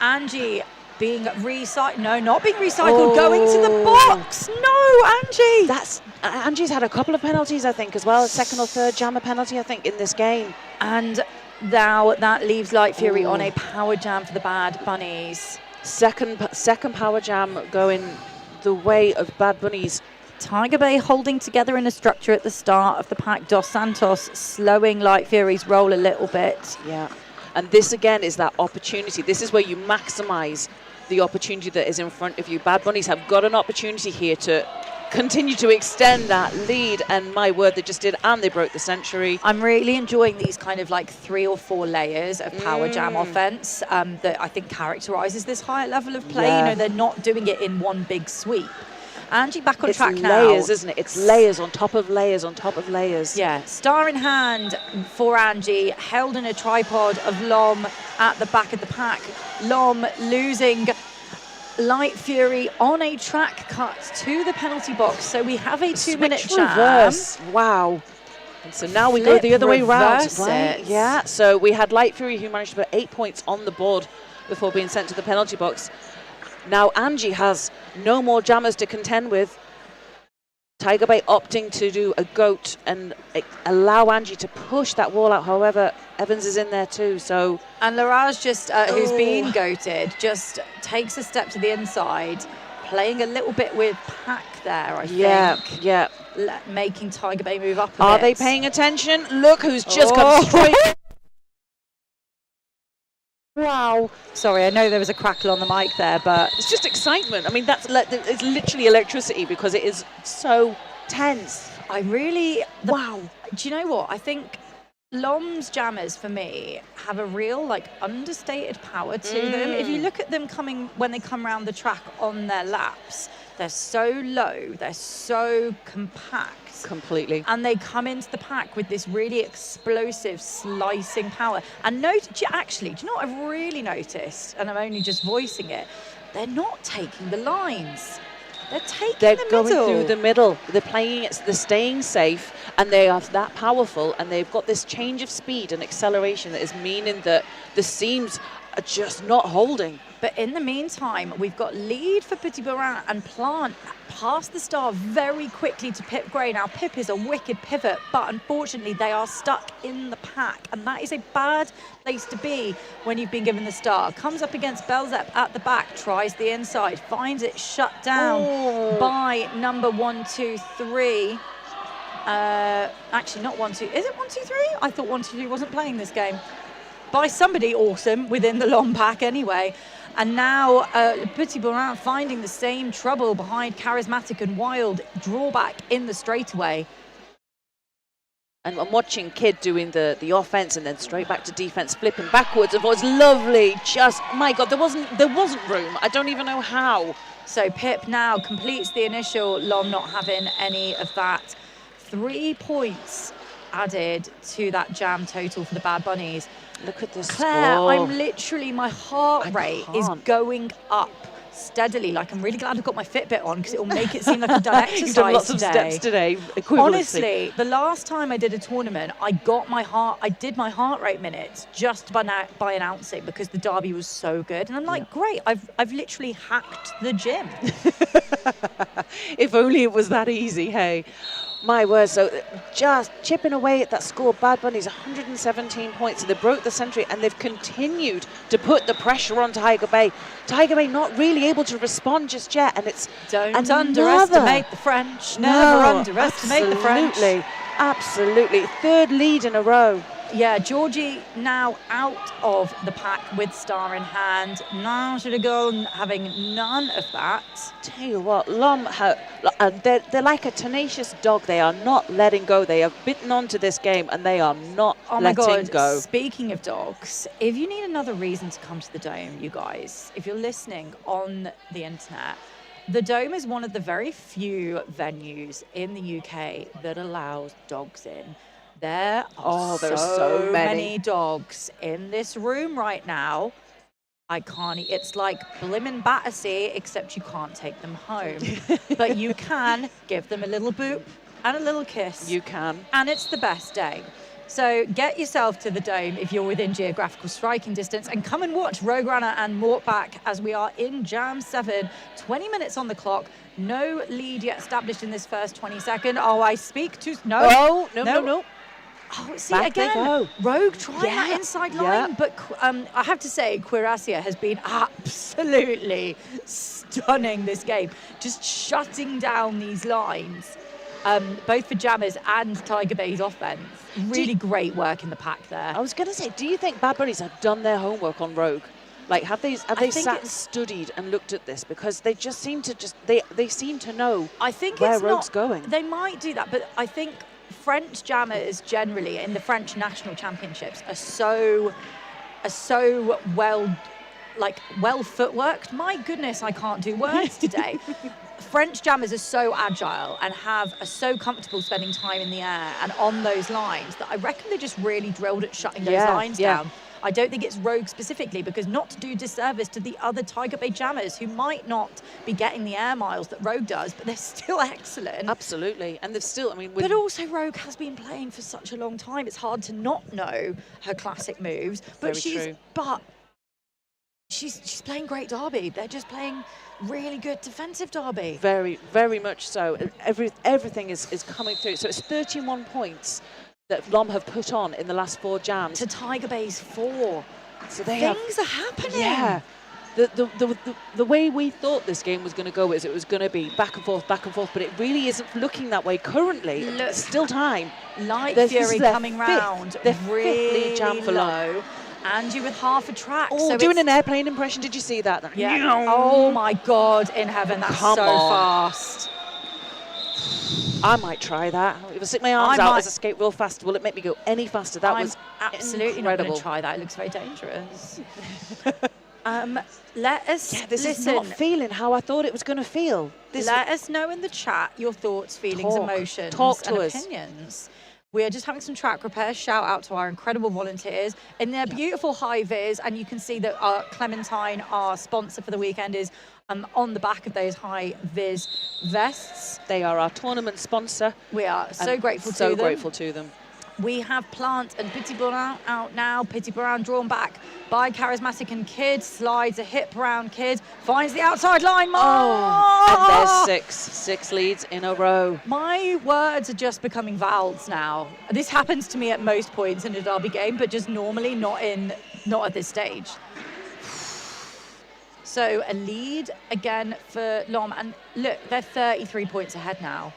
Angie being recycled, no, not being recycled, going to the box. No, Angie. Angie's had a couple of penalties, I think, as well. A second or third jammer penalty, I think, in this game. And now that leaves Light Fury on a power jam for the Bad Bunnies. Second power jam going the way of Bad Bunnies. Tiger Bay holding together in a structure at the start of the pack. Dos Santos slowing Light Fury's roll a little bit. Yeah. And this, again, is that opportunity. This is where you maximise the opportunity that is in front of you. Bad Bunnies have got an opportunity here to continue to extend that lead, and my word, they just did, and they broke the century. I'm really enjoying these kind of like 3 or 4 layers of power jam offense that I think characterises this higher level of play. Yeah. You know, they're not doing it in one big sweep. Angie back on it's track now. It's layers, isn't it? It's layers on top of layers on top of layers. Yeah, star in hand for Angie, held in a tripod of Lomme at the back of the pack. Lomme losing Light Fury on a track cut to the penalty box. So we have a 2-minute jam. Reverse. Wow. And so now we go the other way round. Right? Yeah. So we had Light Fury, who managed to put 8 points on the board before being sent to the penalty box. Now Angie has no more jammers to contend with. Tiger Bay opting to do a goat and allow Angie to push that wall out. However, Evans is in there too, so... And Larage just, who's being goated, just takes a step to the inside, playing a little bit with pack there, I think. Yeah. Making Tiger Bay move up a bit. Are they paying attention? Look who's just come straight... Wow. Sorry, I know there was a crackle on the mic there, but... It's just excitement. I mean, it's literally electricity because it is so tense. Wow. Do you know what? I think Lomme's jammers, for me, have a real, like, understated power to them. If you look at them when they come around the track on their laps, they're so low, they're so compact. Completely. And they come into the pack with this really explosive slicing power. And do you know what I've really noticed? And I'm only just voicing it. They're not taking the lines. They're going through the middle. They're playing it. They're staying safe, and they are that powerful. And they've got this change of speed and acceleration that is meaning that the seams are just not holding. But in the meantime, we've got lead for Petit Borin and Plant past the star very quickly to Pip Gray. Now, Pip is a wicked pivot, but unfortunately they are stuck in the pack, and that is a bad place to be when you've been given the star. Comes up against Belzep at the back, tries the inside, finds it shut down by number 123. Actually, not 1-2. Is it 1-2-3? I thought 1-2-3 wasn't playing this game. By somebody awesome within the Lomme pack anyway. And now Petit Borin finding the same trouble behind Charismatic and Wild. Drawback in the straightaway. And I'm watching Kid doing the offense and then straight back to defense, flipping backwards. It was lovely. Just, my God, there wasn't room. I don't even know how. So Pip now completes the initial. Lomme not having any of that. 3 points added to that jam total for the Bad Bunnies. Look at this Claire, score. I'm literally, my heart rate is going up steadily. Like, I'm really glad I've got my Fitbit on because it will make it seem like I've done exercise You've done lots today. of steps today, equivalency. Honestly, the last time I did a tournament, I did my heart rate minutes just by announcing because the derby was so good. And I'm like, great, I've literally hacked the gym. If only it was that easy, hey. My word, so just chipping away at that score. Bad Bunny's 117 points, and they broke the century, and they've continued to put the pressure on Tiger Bay. Tiger Bay not really able to respond just yet, and it's Don't underestimate the French. Never underestimate the French. Absolutely. Third lead in a row. Yeah, Georgie now out of the pack with star in hand. Now should have gone having none of that. Tell you what, Lomme, they're like a tenacious dog. They are not letting go. They have bitten onto this game and they are not letting go. Speaking of dogs, if you need another reason to come to the Dome, you guys, if you're listening on the internet, the Dome is one of the very few venues in the UK that allows dogs in. There are so many dogs in this room right now. It's like blimmin' Battersea, except you can't take them home. But you can give them a little boop and a little kiss. You can. And it's the best day. So get yourself to the Dome if you're within geographical striking distance and come and watch Rogue Runner and Mortback as we are in Jam 7. 20 minutes on the clock. No lead yet established in this first 22nd. Oh, I speak to... No. Oh, see, back again, Rogue trying that inside line, but I have to say, Cuirassier has been absolutely stunning this game, just shutting down these lines, both for Jammers and Tiger Bay's offense. Really great work in the pack there. I was going to say, do you think Bad Bunnies have done their homework on Rogue? Like, have they sat and studied and looked at this? Because they just seem to they seem to know where Rogue's going. They might do that, but I think French jammers generally in the French national championships are so well footworked. My goodness, I can't do words today. French jammers are so agile and are so comfortable spending time in the air and on those lines that I reckon they just really drilled at shutting those lines down. I don't think it's Rogue specifically, because not to do disservice to the other Tiger Bay jammers who might not be getting the air miles that Rogue does, but they're still excellent. Absolutely. And they've still, but also Rogue has been playing for such a long time. It's hard to not know her classic moves. But she's playing great derby. They're just playing really good defensive derby. Very, very much so. Everything is coming through. So it's 31 points that Lomme have put on in the last 4 jams. To Tiger Bay's 4. So things are happening. Yeah. The way we thought this game was going to go is it was going to be back and forth, but it really isn't looking that way currently. Look, still time. Light Fury coming round. The really 5th lead jam for Lomme. Angie with half a track. Oh, so doing an airplane impression. Did you see that? Yeah. Oh my God in heaven, that's so fast. I might try that. If I stick my arms out as a skate real fast, will it make me go any faster? That was absolutely incredible. Not going to try that. It looks very dangerous. Let us this is not feeling how I thought it was going to feel. Let us know in the chat your thoughts, feelings, emotions, and opinions. We are just having some track repairs. Shout out to our incredible volunteers in their beautiful high vis, and you can see that our Clementine, our sponsor for the weekend, is on the back of those high vis vests. They are our tournament sponsor. We are so grateful to them. We have Plant and Petit Bourrin out now. Petit Bourrin drawn back by Charismatic and Kid. Slides a hip round Kid. Finds the outside line. And there's 6 leads in a row. My words are just becoming vowels now. This happens to me at most points in a derby game, but just normally not at this stage. So a lead again for Lomme. And look, they're 33 points ahead now.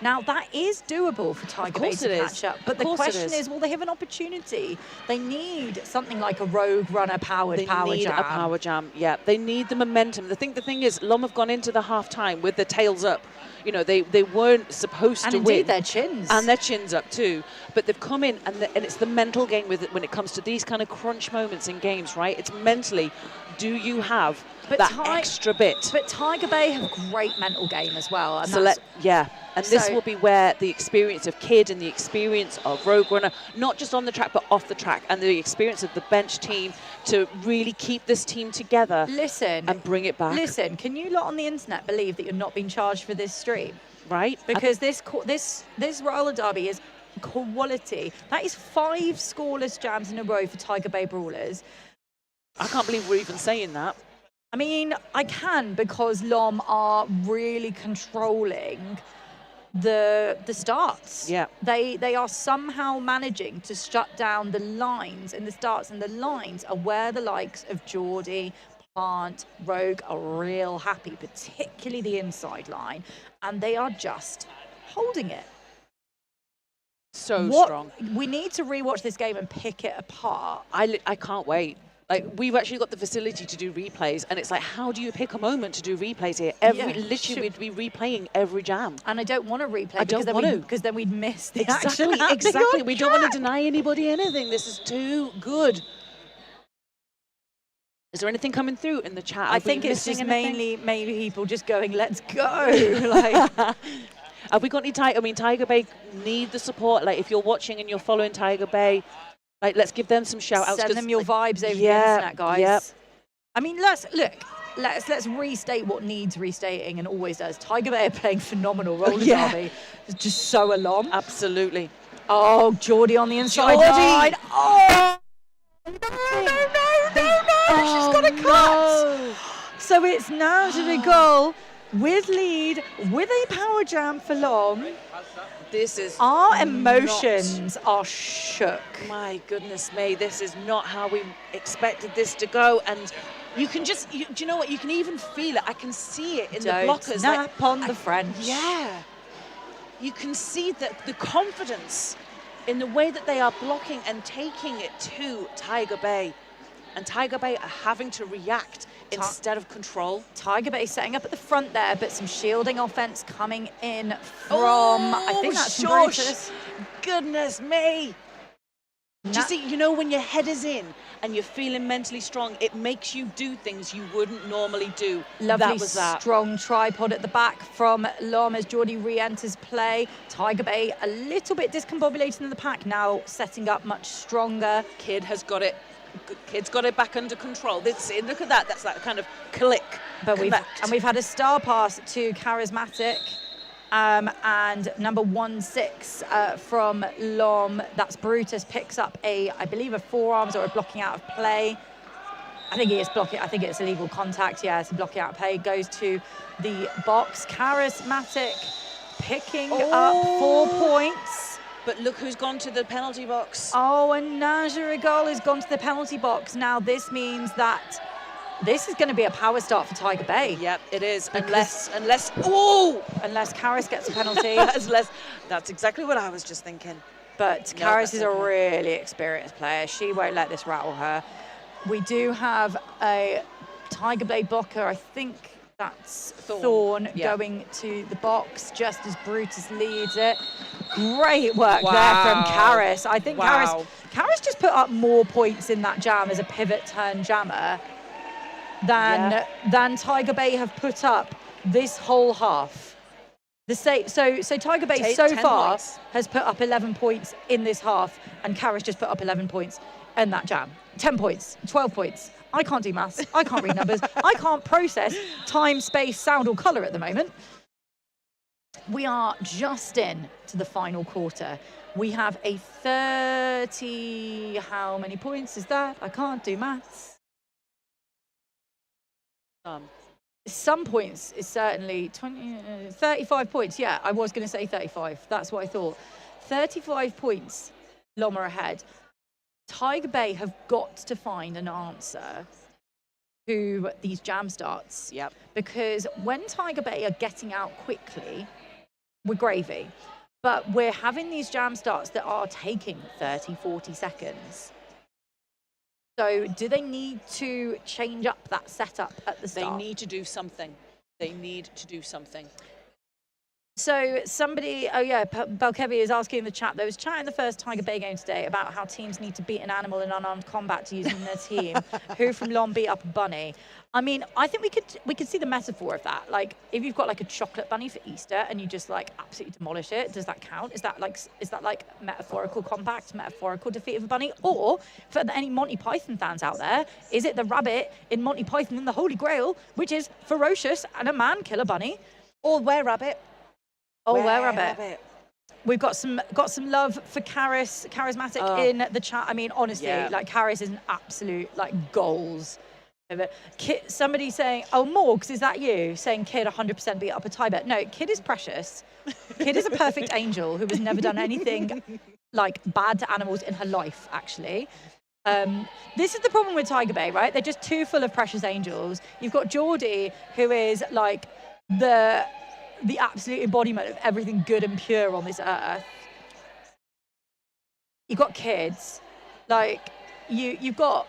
Now, that is doable for Tiger Bay to catch up. But the question is, will they have an opportunity? They need something like a Rogue Runner powered power jam. They need a power jam, yeah. They need the momentum. The thing is, Lomme have gone into the half-time with their tails up. You know, they weren't supposed to win. And indeed, their chins. And their chins up too. But they've come in, and it's the mental game with it when it comes to these kind of crunch moments in games, right? It's mentally, do you have extra bit. But Tiger Bay have great mental game as well. And So and this will be where the experience of Kid and the experience of Roadrunner, not just on the track but off the track, and the experience of the bench team to really keep this team together. Listen, and bring it back. Listen, can you lot on the internet believe that you're not being charged for this stream? Right. Because this roller derby is quality. That is 5 scoreless jams in a row for Tiger Bay Brawlers. I can't believe we're even saying that. I mean, I can, because Lomme are really controlling the starts. Yeah. They are somehow managing to shut down the lines in the starts, and the lines are where the likes of Geordie, Plant, Rogue are real happy, particularly the inside line, and they are just holding it. So strong. We need to rewatch this game and pick it apart. I can't wait. Like, we've actually got the facility to do replays, and it's like, how do you pick a moment to do replays here? Literally, we'd be replaying every jam. And I don't want to replay because then we'd miss the Exactly. We don't want to deny anybody anything. This is too good. Is there anything coming through in the chat? I think it's just mainly maybe people just going, let's go. Like, have we got any Tiger? I mean, Tiger Bay need the support. Like, if you're watching and you're following Tiger Bay, like, let's give them some shout outs. Send them your vibes over the internet, guys. Yep. I mean, let's restate what needs restating and always does. Tiger Bay are playing phenomenal roller derby. It's just so along. Absolutely. Oh, Geordie on the inside line. Oh, no. She's got a cut. No. So it's now to the goal with lead, with a power jam for Lomme. This is our emotions are shook. My goodness me, this is not how we expected this to go. And you can just, do you know what? You can even feel it. I can see it in the blockers. Snap on the French. Yeah. You can see that the confidence in the way that they are blocking and taking it to Tiger Bay. And Tiger Bay are having to react instead of control. Tiger Bay setting up at the front there, but some shielding offense coming in from, I think that's Brutus. Goodness me. Do you see, you know, when your head is in and you're feeling mentally strong, it makes you do things you wouldn't normally do. Lovely strong tripod at the back from Lomme as Geordie re-enters play. Tiger Bay a little bit discombobulated in the pack, now setting up much stronger. Kid's got it back under control. Look at that. That's that kind of click. But we've had a star pass to Charismatic, and number 1-6 from Lomme. That's Brutus, picks up I believe a forearms or a blocking out of play. I think it's illegal contact. Yeah, it's a blocking out of play. Goes to the box. Charismatic picking up 4 points. But look who's gone to the penalty box. Oh, and Najarigol has gone to the penalty box. Now, this means that this is going to be a power start for Tiger Bay. Yep, it is. Unless Karis gets a penalty. That's exactly what I was just thinking. But Karis is a really experienced player. She won't let this rattle her. We do have a Tiger Bay blocker, I think that's Thorn going to the box just as Brutus leads it. Great work there from Karis. I think Karis just put up more points in that jam as a pivot turn jammer than Tiger Bay have put up this whole half. So Tiger Bay so far has put up 11 points in this half, and Karis just put up 11 points in that jam. 10 points, 12 points. I can't do maths. I can't read numbers. I can't process time, space, sound, or colour at the moment. We are just in to the final quarter. We have a 30, how many points is that? I can't do maths. Some points is certainly 35 points. Yeah, I was going to say 35. That's what I thought. 35 points, Lomme ahead. Tiger Bay have got to find an answer to these jam starts. Yep. Because when Tiger Bay are getting out quickly, we're gravy. But we're having these jam starts that are taking 30, 40 seconds. So do they need to change up that setup at the start? They need to do something. So somebody, Belkevi is asking in the chat, there was chat in the first Tiger Bay game today about how teams need to beat an animal in unarmed combat to use in their team. Who from Lomme beat up a bunny? I mean, I think we could see the metaphor of that. Like, if you've got like a chocolate bunny for Easter and you just like absolutely demolish it, does that count? Is that like metaphorical combat, metaphorical defeat of a bunny? Or for any Monty Python fans out there, is it the rabbit in Monty Python and the Holy Grail, which is ferocious and a man kill a bunny? Or where rabbit? Oh, where rabbit? We've got some love for charismatic in the chat. I mean, honestly, like Karis is an absolute like goals. Somebody saying, oh, Morgs, is that you? Saying Kid 100% beat up a Tiber. No, Kid is precious. Kid is a perfect angel who has never done anything like bad to animals in her life, actually. This is the problem with Tiger Bay, right? They're just too full of precious angels. You've got Geordie, who is like the absolute embodiment of everything good and pure on this earth. You've got kids, like you've got,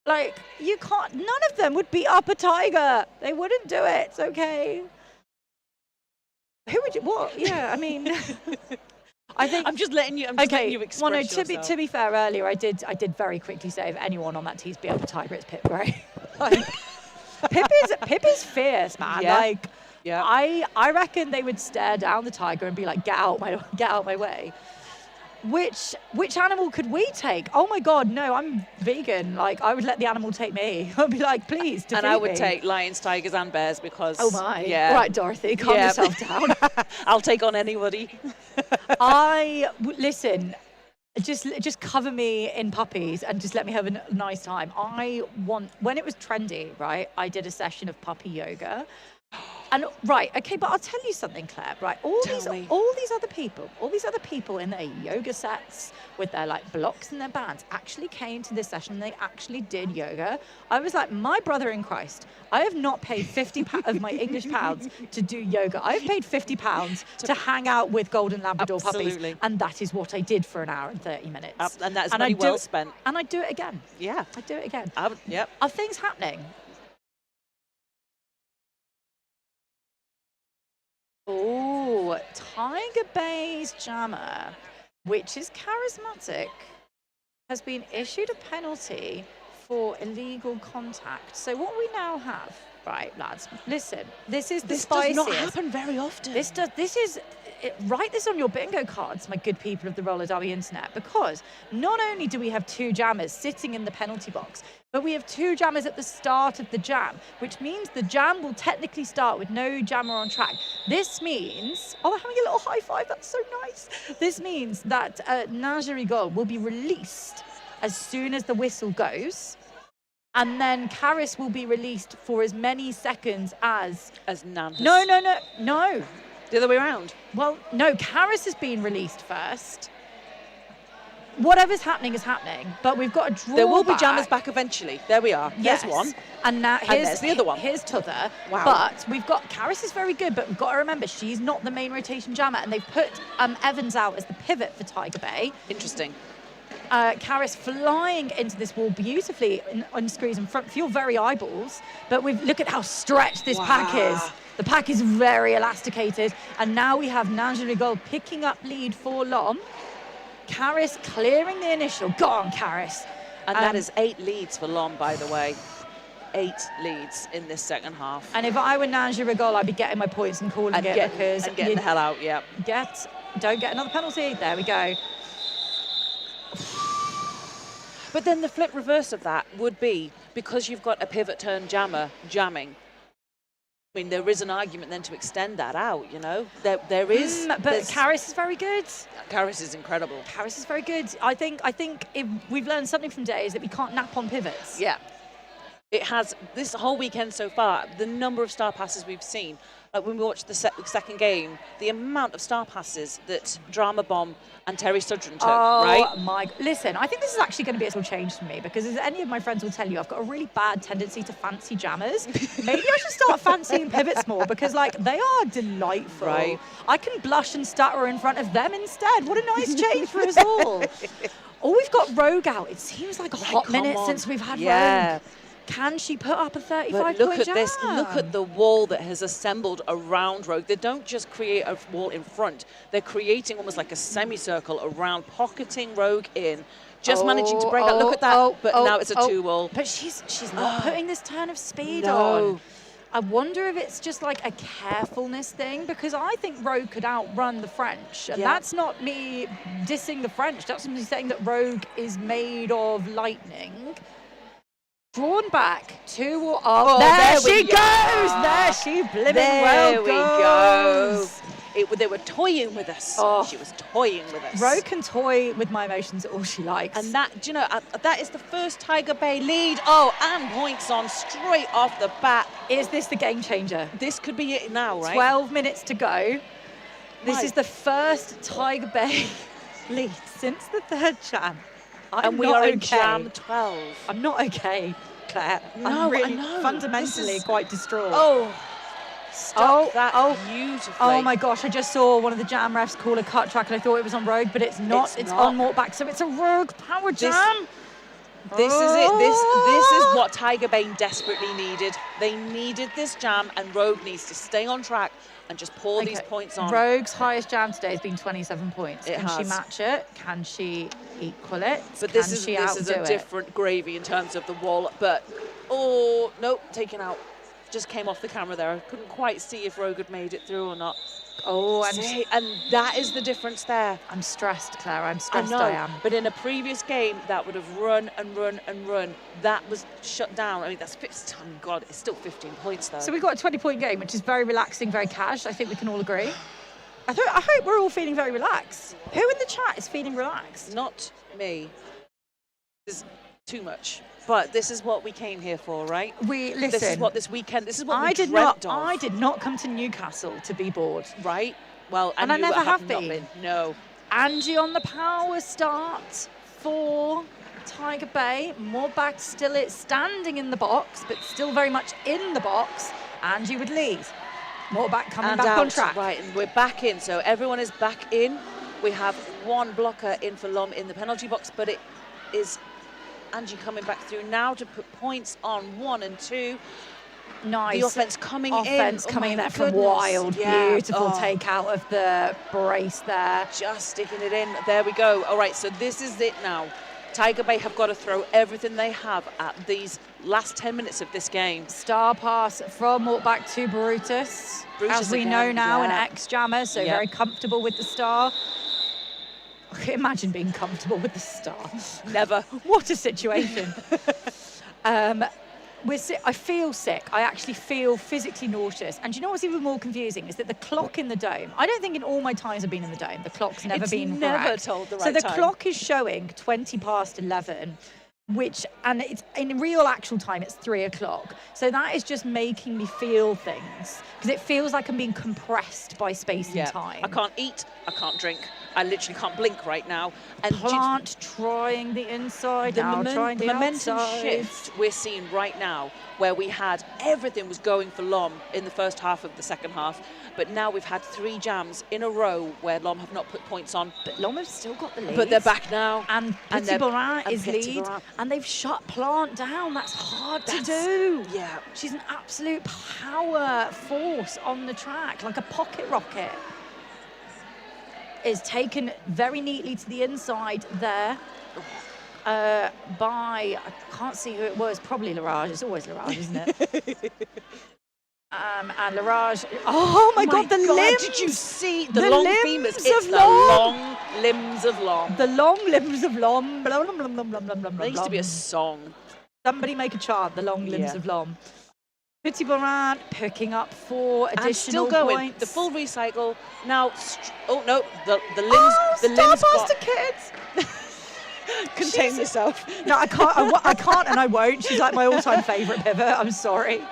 like, you can't, none of them would beat up a tiger. They wouldn't do it. It's okay. Who would you, what? Yeah, I mean, I think. I'm just letting you express yourself. To be fair, earlier I did very quickly say if anyone on that team's beat up a tiger, it's Pip Gray. Like, Pip is fierce, man. Yeah. Like, yeah. I reckon they would stare down the tiger and be like, get out my way. Which animal could we take? Oh my God, no, I'm vegan. Like, I would let the animal take me. I'd be like, please, defeat And I would me. take lions, tigers, and bears because. Oh my. Yeah. All right, Dorothy, calm yourself down. I'll take on anybody. Listen. Just cover me in puppies and just let me have a nice time. When it was trendy, right, I did a session of puppy yoga. And but I'll tell you something, Claire, right? All these other people in their yoga sets with their like blocks and their bands actually came to this session and they actually did yoga. I was like, my brother in Christ, I have not paid 50 of my English pounds to do yoga. I've paid 50 pounds to hang out with golden Labrador puppies. And that is what I did for an hour and 30 minutes. And that is money well spent. And I'd do it again. Yeah. I'd do it again. Yep. Are things happening? Oh, Tiger Bay's jammer, which is charismatic, has been issued a penalty for illegal contact. So what we now have, right, lads, listen, this is the spiciest. This does not happen very often. Write this on your bingo cards, my good people of the roller derby internet, because not only do we have two jammers sitting in the penalty box, but we have two jammers at the start of the jam, which means the jam will technically start with no jammer on track. This means, they're having a little high five, that's so nice. This means that Naja Rigol will be released as soon as the whistle goes, and then Karis will be released for as many seconds as Nan. No. The other way around. Well, no, Karis has been released first. Whatever's happening is happening, but we've got a draw. There will be jammers back eventually. There we are. Yes. There's one. And now there's the other one. Here's t'other. Wow. But we've got, Karis is very good, but we've got to remember she's not the main rotation jammer, and they've put Evans out as the pivot for Tiger Bay. Interesting. Karis flying into this wall beautifully on screws and front, feel very eyeballs, but look at how stretched this pack is. The pack is very elasticated, and now we have Naja Rigol picking up lead for Lomme. Karis clearing the initial. Go on, Karis. And that is 8 leads for Lomme, by the way. 8 leads in this second half. And if I were Naja Rigol, I'd be getting my points and calling it because getting the hell out. Yeah. Don't get another penalty. There we go. But then the flip reverse of that would be, because you've got a pivot turn jammer jamming, I mean, there is an argument then to extend that out, you know? There is. But Karis is very good. Karis is incredible. Karis is very good. I think if we've learned something from today is that we can't nap on pivots. Yeah. It has, this whole weekend so far, the number of star passes we've seen, like when we watched the second game, the amount of star passes that Drama Bomb and Terry Studron took, right? Listen, I think this is actually going to be a little change for me, because as any of my friends will tell you, I've got a really bad tendency to fancy jammers. Maybe I should start fancying pivots more, because like they are delightful. Right. I can blush and stutter in front of them instead. What a nice change for us all. Oh, we've got Rogue out. It seems like a hot minute since we've had Rogue. Can she put up a 35 But point look at jam? this. Look at the wall that has assembled around Rogue. They don't just create a wall in front. They're creating almost like a semicircle around, pocketing Rogue in, just managing to break out. Look at that. But now it's a 2-wall. But she's not putting this turn of speed No. on. I wonder if it's just like a carefulness thing, because I think Rogue could outrun the French. And that's not me dissing the French. That's me saying that Rogue is made of lightning. Drawn back, 2 or up. There she goes! There she blimmin' well goes! They were toying with us. She was toying with us. Rogue can toy with my emotions all she likes. And that, do you know, that is the first Tiger Bay lead. Oh, and points on straight off the bat. Is this the game changer? This could be it now, right? 12 minutes to go. This is the first Tiger Bay lead since the 3rd jam. And we are in jam 12. I'm not okay, Claire. No, I'm really I know. fundamentally quite distraught. Stuck that beautifully. Oh my gosh, I just saw one of the jam refs call a cut track and I thought it was on Rogue, but it's not. It's on Mortback, so it's a Rogue power jam. This is it. This is what Tiger Bay desperately needed. They needed this jam, and Rogue needs to stay on track and just pour these points on. Rogue's highest jam today has been 27 points. Can she match it? Can she equal it? But this is a different gravy in terms of the wall. But no, taken out. Just came off the camera there. I couldn't quite see if Rogue had made it through or not. And that is the difference there. I'm stressed, Claire. I'm stressed. I am. But in a previous game, that would have run and run and run. That was shut down. I mean, that's God, it's still 15 points though. So we've got a 20-point game, which is very relaxing, very cash. I think we can all agree. I hope we're all feeling very relaxed. Who in the chat is feeling relaxed? Not me. There's too much. But this is what we came here for, right? This is what this weekend. This is what we dreamt of. I did not come to Newcastle to be bored, right? Well, and I never have been. No. Angie on the power start for Tiger Bay. Mortback still standing in the box, but still very much in the box. Angie would lead. Mortback coming back on track. Right, and we're back in. So everyone is back in. We have one blocker in for Lomme in the penalty box, but it is Angie coming back through now to put points on 1 and 2. Nice. The offense coming in. Offense coming in there from Wild. Yeah. Beautiful take out of the brace there. Just sticking it in. There we go. All right, so this is it now. Tiger Bay have got to throw everything they have at these last 10 minutes of this game. Star pass from Mortback to Brutus. As we know now, an ex-jammer, so very comfortable with the star. Imagine being comfortable with the star. Never. What a situation. I feel sick. I actually feel physically nauseous. And do you know what's even more confusing is that the clock in the dome, I don't think in all my times I've been in the dome, the clock's never been correct. Told the right time. So the time. clock is showing 20 past 11, and it's in real actual time, it's 3 o'clock. So that is just making me feel things, because it feels like I'm being compressed by space and time. I can't eat, I can't drink. I literally can't blink right now. And Plant trying the inside, the momentum outside. Shift we're seeing right now, where we had everything was going for Lomme in the first half of the second half, but now we've had 3 jams in a row where Lomme have not put points on. But Lomme have still got the lead. But they're back now. And Petit Borin is lead. And they've shut Plant down. That's hard to do. Yeah. She's an absolute power force on the track, like a pocket rocket. Is taken very neatly to the inside there by, I can't see who it was, probably Larage. It's always Larage, isn't it? And Larage, oh my God, the limbs! Did you see the long femurs? It's the long limbs of Lomme. The long limbs of Lomme. Blah, blah, blah, blah, blah, blah, blah, there used to be a song. Somebody make a chant, the long limbs of Lomme. Petit Borin picking up 4 additional and still going. Points. The full recycle now. Oh no, the limbs. The limbs got to kids. Contain yourself. No, I can't. I can't, and I won't. She's like my all-time favourite pivot. I'm sorry.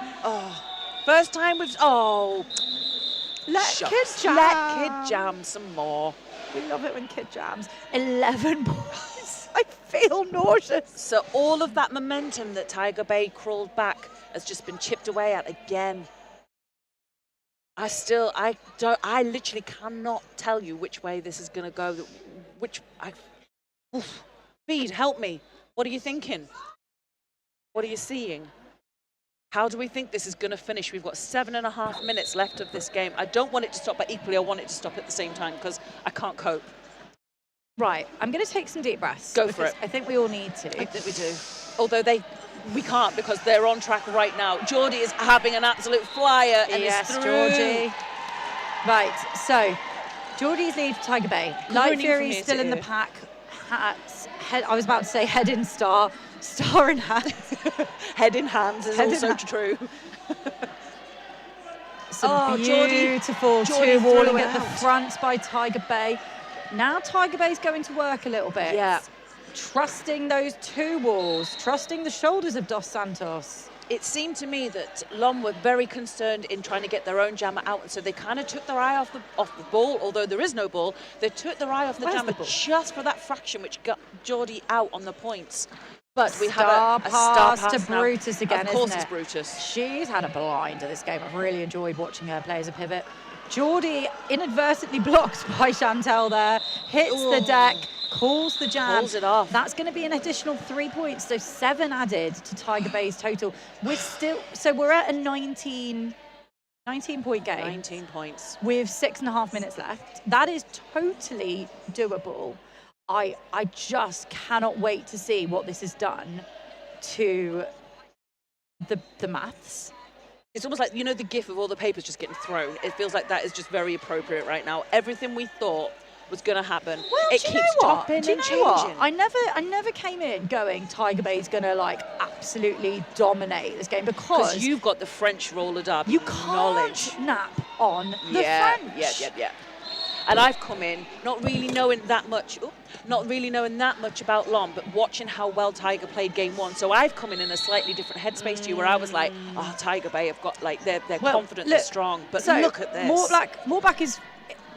First time we've. Let Kid jam. Let Kid jam some more. We love it when Kid jams. 11 points. I feel nauseous. So all of that momentum that Tiger Bay crawled back has just been chipped away at again. I literally cannot tell you which way this is going to go. Feed, help me. What are you thinking? What are you seeing? How do we think this is going to finish? We've got 7.5 minutes left of this game. I don't want it to stop, but equally I want it to stop at the same time because I can't cope. Right, I'm going to take some deep breaths. Go for it. I think we all need to. I think we do. Although we can't because they're on track right now. Geordie is having an absolute flyer and is through. Geordie. Right, so Geordie's lead for Tiger Bay. Light Fury still in the pack. I was about to say head in star in hand. Head in hands is also true. Some beautiful two-walling at the front by Tiger Bay. Now Tiger Bay's going to work a little bit. Yeah. Trusting those two walls, trusting the shoulders of Dos Santos. It seemed to me that Lomme were very concerned in trying to get their own jammer out, and so they kind of took their eye off the ball, although there is no ball. They took their eye off the jammer just for that fraction, which got Geordie out on the points. But we have a star pass to Brutus again, Of course isn't it? It's Brutus. She's had a blinder this game. I've really enjoyed watching her play as a pivot. Geordie inadvertently blocked by Chantel there, hits the deck, calls the jam. Pulls it off. That's going to be an additional 3 points, so 7 added to Tiger Bay's total. We're at a 19-point game. 19 points. With 6.5 minutes left. That is totally doable. I just cannot wait to see what this has done to the maths. It's almost like, the gif of all the papers just getting thrown. It feels like that is just very appropriate right now. Everything we thought was going to happen. Well, it keeps topping and changing. What? I never came in going Tiger Bay's going to absolutely dominate this game because you've got the French roller derby you can't knowledge. Nap on the French. Yeah. And I've come in not really knowing that much about Lomme, but watching how well Tiger played game one. So I've come in a slightly different headspace to you, where I was like, Tiger Bay have got they're confident, they're strong. But so look at this. Moorblack is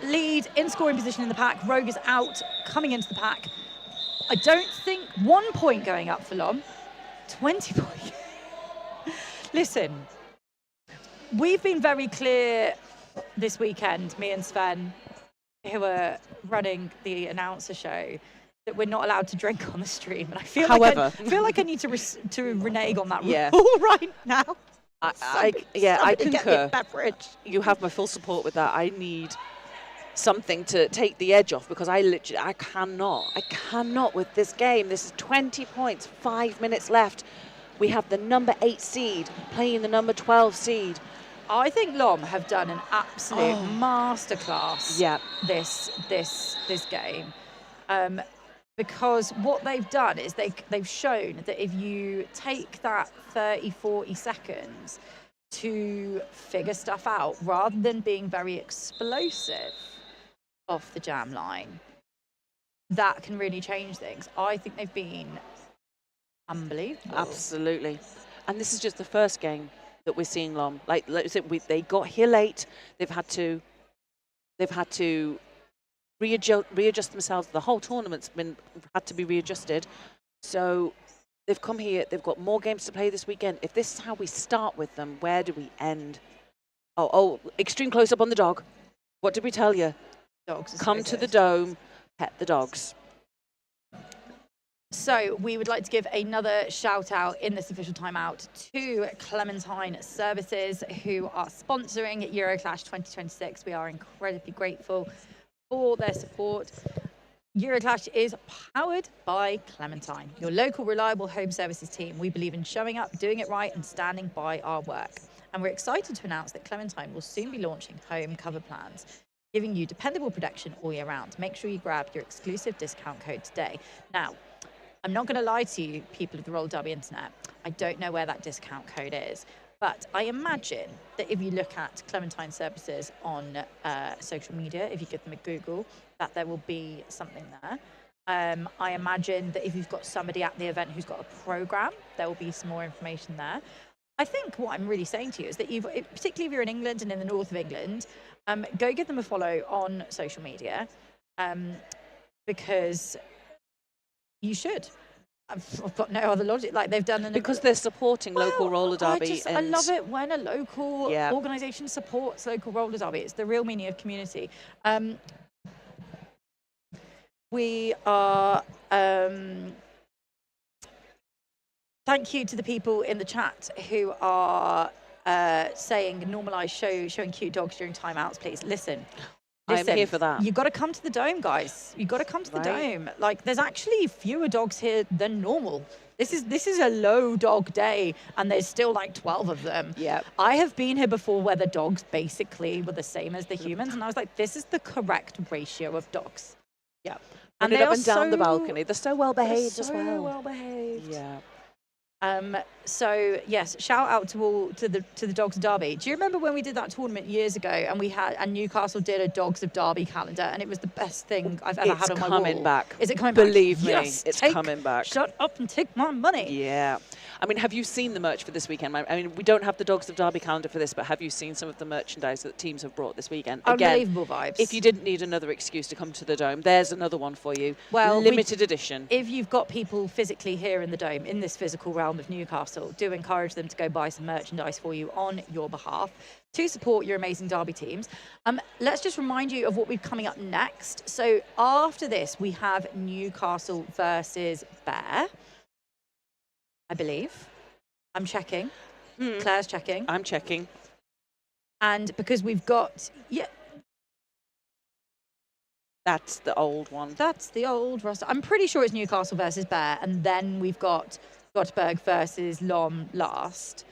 lead in scoring position in the pack. Rogue is out, coming into the pack. I don't think 1 point going up for Lomme. 20 points. Listen, we've been very clear this weekend, me and Sven, who are running the announcer show, that we're not allowed to drink on the stream. And I feel like I need to renege on that rule right now. I concur. Beverage. You have my full support with that. I need something to take the edge off because I cannot with this game. This is 20 points, 5 minutes left. We have the number 8 seed playing the number 12 seed. I think Lomme have done an absolute masterclass this game. Because what they've done is they've shown that if you take that 30, 40 seconds to figure stuff out, rather than being very explosive off the jam line, that can really change things. I think they've been unbelievable. Absolutely. And this is just the first game that we're seeing Lomme. Like I said, they got here late. They've had to readjust themselves. The whole tournament's had to be readjusted. So they've come here. They've got more games to play this weekend. If this is how we start with them, where do we end? Oh, extreme close up on the dog. What did we tell you? Dogs. Come to the dome, pet the dogs. So we would like to give another shout out in this official timeout to Clementine Services, who are sponsoring Euroclash 2026. We are incredibly grateful for their support. Euroclash is powered by Clementine, your local reliable home services team. We believe in showing up, doing it right, and standing by our work. And we're excited to announce that Clementine will soon be launching home cover plans, giving you dependable protection all year round. Make sure you grab your exclusive discount code today. Now, I'm not going to lie to you, people of the Roller Derby Internet. I don't know where that discount code is, but I imagine that if you look at Clementine Services on social media, if you give them a Google, that there will be something there. I imagine that if you've got somebody at the event who's got a program, there will be some more information there. I think what I'm really saying to you is that particularly if you're in England and in the north of England, go give them a follow on social media, because you should. I've got no other logic. Like they've done because they're supporting local roller derby. I love it when a local organisation supports local roller derby. It's the real meaning of community. We are Thank you to the people in the chat who are saying normalise showing cute dogs during timeouts, please. Listen, I'm here for that. You've got to come to the Dome, guys. You've got to come to the Dome. Like, there's actually fewer dogs here than normal. This is a low dog day, and there's still like 12 of them. Yeah. I have been here before where the dogs basically were the same as the humans, and I was like, this is the correct ratio of dogs. Yeah. And they they up are and down the so- balcony. They're so well behaved as so well. well behaved. Yeah. So yes, shout out to the Dogs of Derby. Do you remember when we did that tournament years ago, and Newcastle did a Dogs of Derby calendar, and it was the best thing I've ever had on my wall? It's coming back. Is it coming back? Believe me, Yes, it's coming back. Shut up and take my money. Yeah. I mean, have you seen the merch for this weekend? I mean, we don't have the Dogs of Derby calendar for this, but have you seen some of the merchandise that teams have brought this weekend? Unbelievable vibes. If you didn't need another excuse to come to the Dome, there's another one for you. Well, limited edition. If you've got people physically here in the Dome, in this physical realm of Newcastle, do encourage them to go buy some merchandise for you on your behalf to support your amazing Derby teams. Let's just remind you of what we've coming up next. So after this, we have Newcastle versus Bear, I believe. I'm checking. Claire's checking. I'm checking. And because we've got, That's the old one. that's the old roster. I'm pretty sure it's Newcastle versus Bear, and then we've got Göteborg versus Lomme last,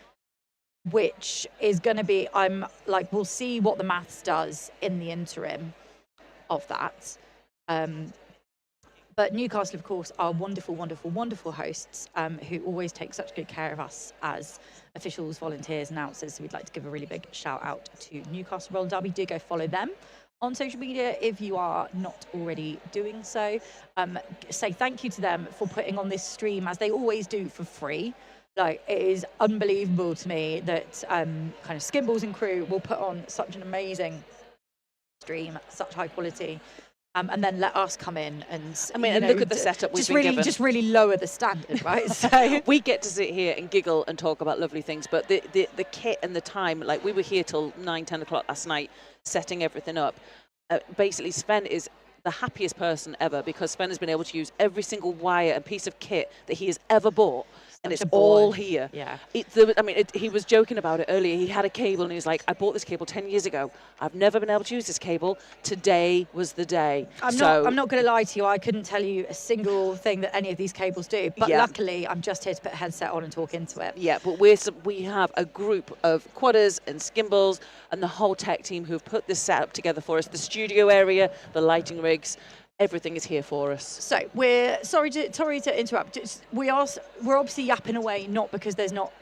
which is going to be, we'll see what the maths does in the interim of that. But Newcastle, of course, are wonderful, wonderful, wonderful hosts who always take such good care of us as officials, volunteers, announcers. So we'd like to give a really big shout out to Newcastle Roller Derby. Do go follow them on social media if you are not already doing so. Say thank you to them for putting on this stream, as they always do, for free. Like, it is unbelievable to me that kind of Skimballs and crew will put on such an amazing stream, such high quality. And then let us come in and look at the setup we've been given. Just really lower the standard, right? So we get to sit here and giggle and talk about lovely things, but the kit and the time, like we were here till 9-10 o'clock last night setting everything up. Basically, Sven is the happiest person ever because Sven has been able to use every single wire and piece of kit that he has ever bought. And it's all here. Yeah. He was joking about it earlier. He had a cable and he was like, I bought this cable 10 years ago. I've never been able to use this cable. Today was the day. I'm not going to lie to you. I couldn't tell you a single thing that any of these cables do. But luckily, I'm just here to put a headset on and talk into it. Yeah, but we have a group of quadders and skimballs and the whole tech team who have put this setup together for us. The studio area, the lighting rigs. Everything is here for us. So we're sorry to interrupt. We're obviously yapping away, not because there's not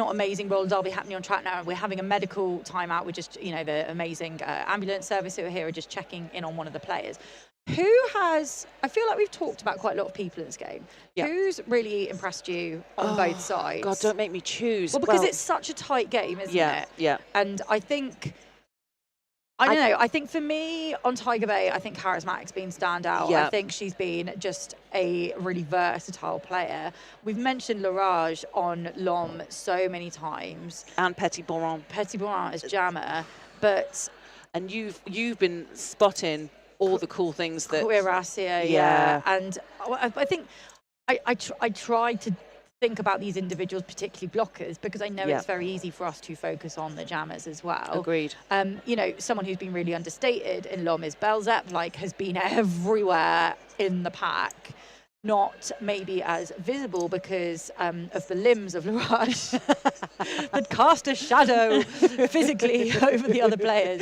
amazing roller derby happening on track now, and we're having a medical timeout. We're just the amazing ambulance service who are here are just checking in on one of the players. I feel like we've talked about quite a lot of people in this game. Yep. Who's really impressed you on both sides? God, don't make me choose. Well, because it's such a tight game, isn't it? Yeah. And I think. I don't know. I think for me on Tiger Bay, I think Charismatic's been standout. Yeah. I think she's been just a really versatile player. We've mentioned Larage on Lomme so many times. And Petit Boron. Petit Boron as jammer, and you've been spotting all the cool things that Cuirassier, yeah. And I think I tried to think about these individuals, particularly blockers, because I know it's very easy for us to focus on the jammers as well. Agreed. Someone who's been really understated in Lomme is Belzep, has been everywhere in the pack. Not maybe as visible because of the limbs of Larage that cast a shadow physically over the other players.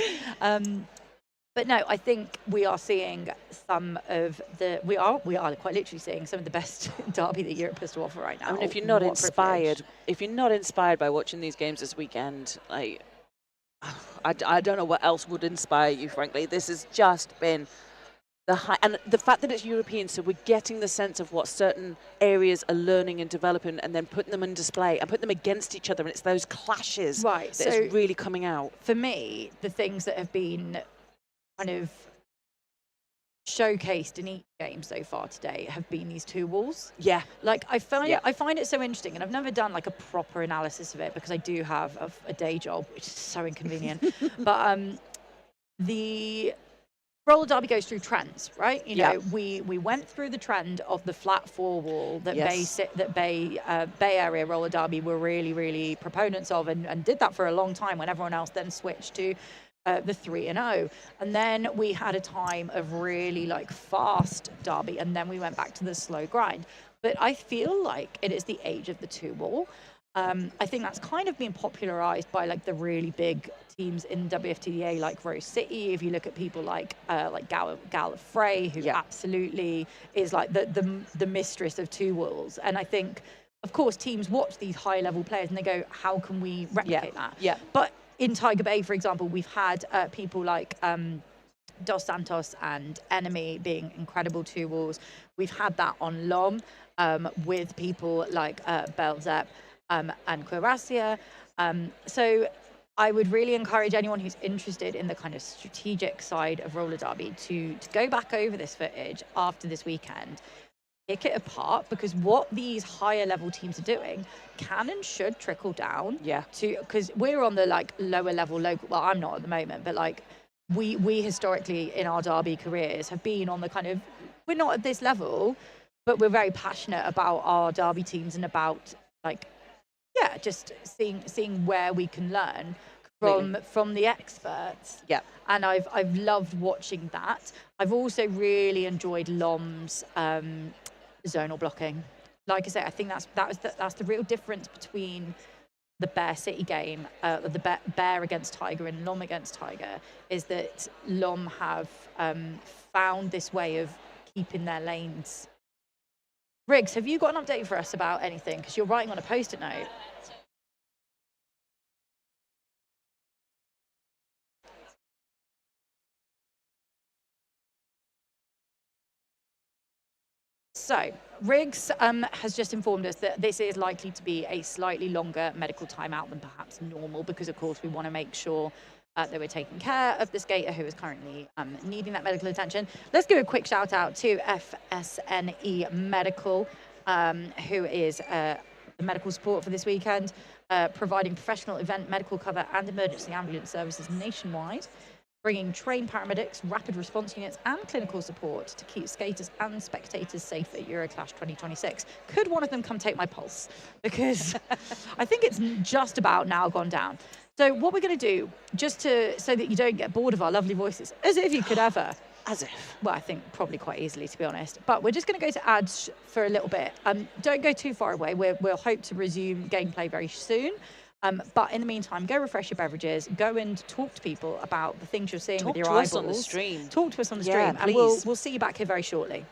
But no, I think we are seeing we are quite literally seeing some of the best derby that Europe has to offer right now. I mean, if you're not inspired by watching these games this weekend, I don't know what else would inspire you, frankly. This has just been the high, and the fact that it's European, so we're getting the sense of what certain areas are learning and developing and then putting them on display and putting them against each other, and it's those clashes that is really coming out. For me, the things that have been kind of showcased in each game so far today have been these two walls. Yeah. I find it so interesting, and I've never done a proper analysis of it because I do have a day job, which is so inconvenient. But roller derby goes through trends, right? You Yeah. know, we went through the trend of the flat four wall that Yes. Bay Area roller derby were really proponents of, and did that for a long time when everyone else then switched to the 3-0. And then we had a time of really like fast derby, and then we went back to the slow grind. But I feel like it is the age of the two wall. I think that's kind of been popularized by like the really big teams in WFTDA, like Rose City. If you look at people like Gallifrey, who Yeah. absolutely is like the mistress of two walls. And I think, of course, teams watch these high level players and they go, how can we replicate that? Yeah. But in Tiger Bay, for example, we've had people like Dos Santos and Enemy being incredible two walls. We've had that on Lomme with people like Belzep and Quiracia. So I would really encourage anyone who's interested in the kind of strategic side of roller derby to go back over this footage after this weekend, pick it apart, because what these higher level teams are doing can and should trickle down to, because we're on the like lower level local, well, I'm not at the moment, but like we historically in our derby careers have been on the kind of, we're not at this level, but we're very passionate about our derby teams and about like, yeah, just seeing where we can learn from the experts. Yeah. And I've loved watching that. I've also really enjoyed Lom's zonal blocking. Like I say, I think that's the real difference between the Bear City game, the Bear against Tiger and Lomme against Tiger, is that Lomme have found this way of keeping their lanes. Riggs, have you got an update for us about anything? Because you're writing on a post-it note. So, Riggs has just informed us that this is likely to be a slightly longer medical timeout than perhaps normal, because, of course, we want to make sure that we're taking care of the skater who is currently needing that medical attention. Let's give a quick shout out to FSNE Medical, who is the medical support for this weekend, providing professional event medical cover and emergency ambulance services nationwide, bringing trained paramedics, rapid response units, and clinical support to keep skaters and spectators safe at Euroclash 2026. Could one of them come take my pulse? Because I think it's just about now gone down. So what we're going to do, just so that you don't get bored of our lovely voices, as if you could ever. As if. Well, I think probably quite easily, to be honest. But we're just going to go to ads for a little bit. Don't go too far away. We'll hope to resume gameplay very soon. But in the meantime, go refresh your beverages, go and talk to people about the things you're seeing with your eyeballs. Talk to us on the stream. Talk to us on the Yeah, stream, and we'll see you back here very shortly.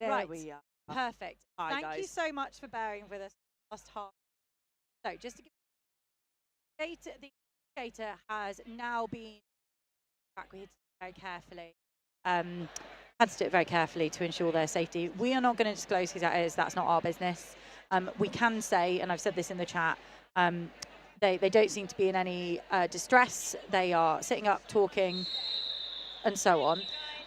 There Right. we are. Perfect. Hi, Thank you guys. so much for bearing with us last half. So just to give the indicator has now been back. We had to do it very carefully. Had to do it very carefully to ensure their safety. We are not going to disclose who that is. That's not our business. We can say, and I've said this in the chat, they don't seem to be in any distress. They are sitting up, talking, and so on.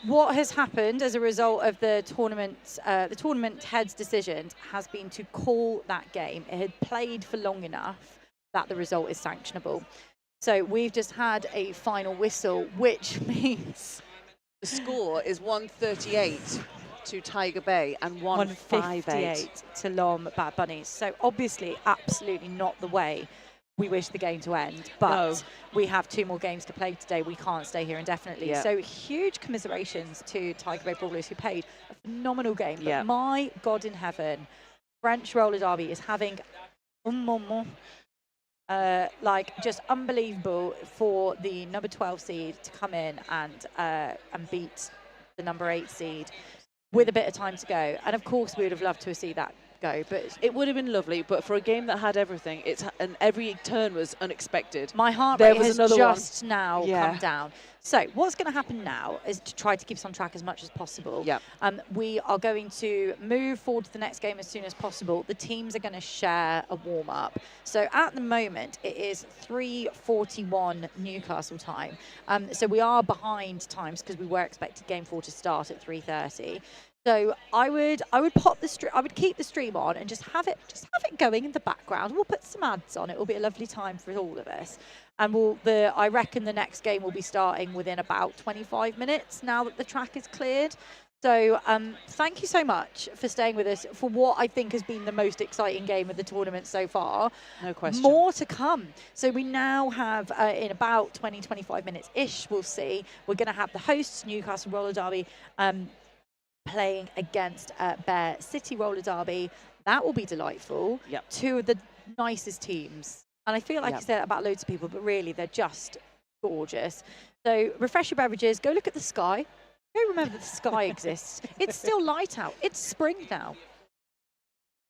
What has happened as a result of the tournament head's decision has been to call that game. It had played for long enough that the result is sanctionable. So we've just had a final whistle, which means The score is 138 to Tiger Bay and 158 to Lomme Bad Bunnies. So obviously, absolutely not the way we wish the game to end. But we have 2 more games to play today. We can't stay here indefinitely. Yeah. So huge commiserations to Tiger Bay Brawlers, who played a phenomenal game. But Yeah. my God in heaven, French roller derby is having un moment. Like just unbelievable for the number 12 seed to come in and beat the number 8 seed with a bit of time to go. And of course, we would have loved to see that go, but It would have been lovely, but for a game that had everything, and every turn was unexpected. my heart There rate was has another just now Yeah. come down. So what's going to happen now is to try to keep us on track as much as possible. Yeah. We are going to move forward to the next game as soon as possible. The teams are going to share a warm-up. So at the moment, it is 3:41 Newcastle time. So we are behind times because we were expected game 4 to start at 3:30. So I would keep the stream on and just have it going in the background. We'll put some ads on. It will be a lovely time for all of us. And I reckon the next game will be starting within about 25 minutes now that the track is cleared. So thank you so much for staying with us for what I think has been the most exciting game of the tournament so far. No question. More to come. So we now have, in about 20, 25 minutes-ish, we'll see, we're going to have the hosts, Newcastle Roller Derby, playing against Bear City Roller Derby. That will be delightful. Yep. 2 of the nicest teams. And I feel like Yep. I said that about loads of people, but really they're just gorgeous. So refresh your beverages, go look at the sky. Go remember that the sky exists. It's still light out. It's spring now.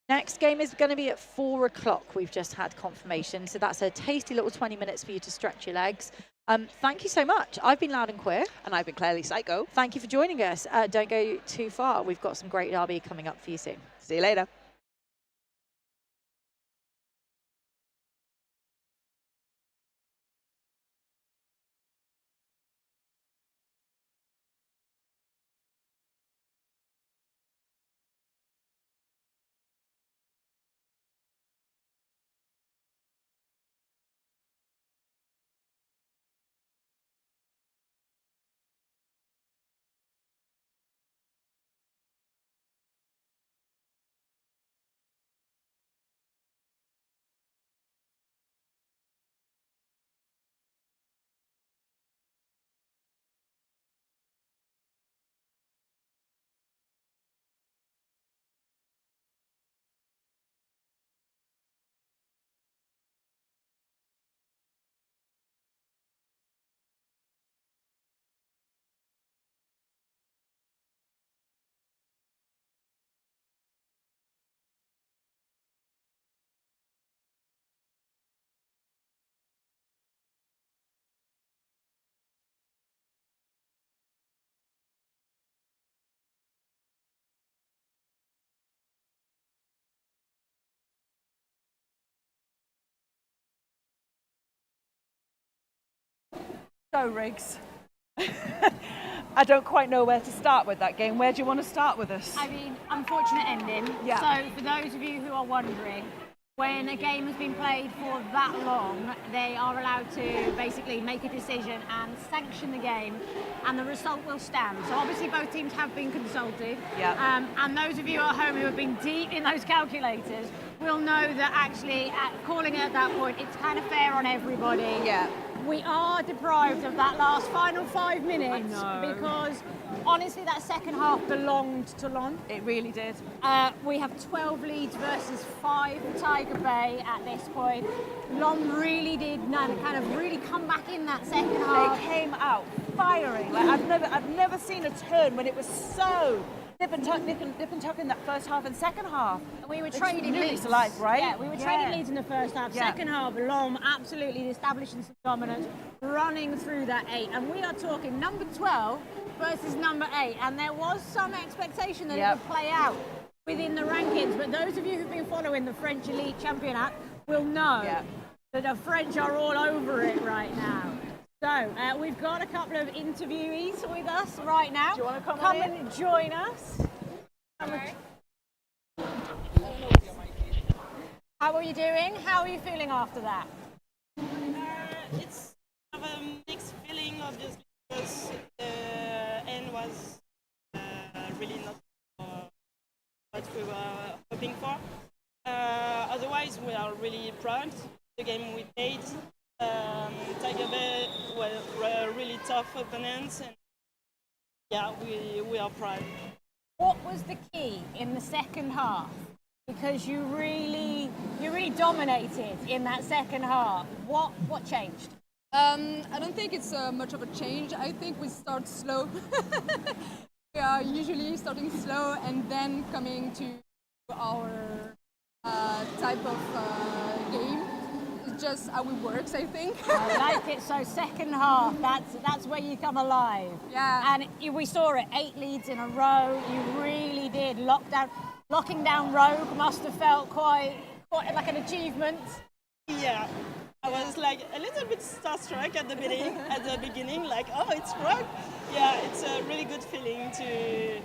Next game is going to be at 4 o'clock. We've just had confirmation. So that's a tasty little 20 minutes for you to stretch your legs. Thank you so much. I've been Loud and Queer. And I've been Claire Psycho. Thank you for joining us. Don't go too far. We've got some great derby coming up for you soon. See you later. So, Riggs, I don't quite know where to start with that game. Where do you want to start with us? I mean, unfortunate ending. Yeah. So for those of you who are wondering, when a game has been played for that long, they are allowed to basically make a decision and sanction the game, and the result will stand. So obviously both teams have been consulted. Yeah. And those of you at home who have been deep in those calculators will know that actually calling it at that point, it's kind of fair on everybody. Yeah. We are deprived of that last final 5 minutes I know. because honestly that second half belonged to Lomme. It really did. We have 12 leads versus 5 for Tiger Bay at this point. Lomme really did kind of really come back in that second half. They came out firing. Like I've never seen a turn when it was so nip and tuck in that first half and second half. And we were It's trading really leads. to life, right? Yeah, we were trading leads in the first half. Yeah. Second half, Lomme absolutely establishing some dominance, running through that 8. And we are talking number 12 versus number 8. And there was some expectation that it would play out within the rankings. But those of you who've been following the French Elite Championship will know that the French are all over it right now. So we've got a couple of interviewees with us right now. Do you want to come and join us? How are you doing? How are you feeling after that? It's a mixed feeling, obviously, because the end was really not what we were hoping for. Otherwise, we are really proud of the game we played. Tiger Bay were really tough opponents, and yeah, we are proud. What was the key in the second half? Because you really dominated in that second half. What changed? I don't think it's much of a change. I think we start slow. We are usually starting slow and then coming to our type of game. It's just how it works, I think. I like it. So second half, that's where you come alive. Yeah. And we saw it, 8 leads in a row. You really did. Locking down Rogue must have felt quite like an achievement. Yeah, I was like a little bit starstruck at the beginning, like, oh, it's Rogue. Yeah, it's a really good feeling to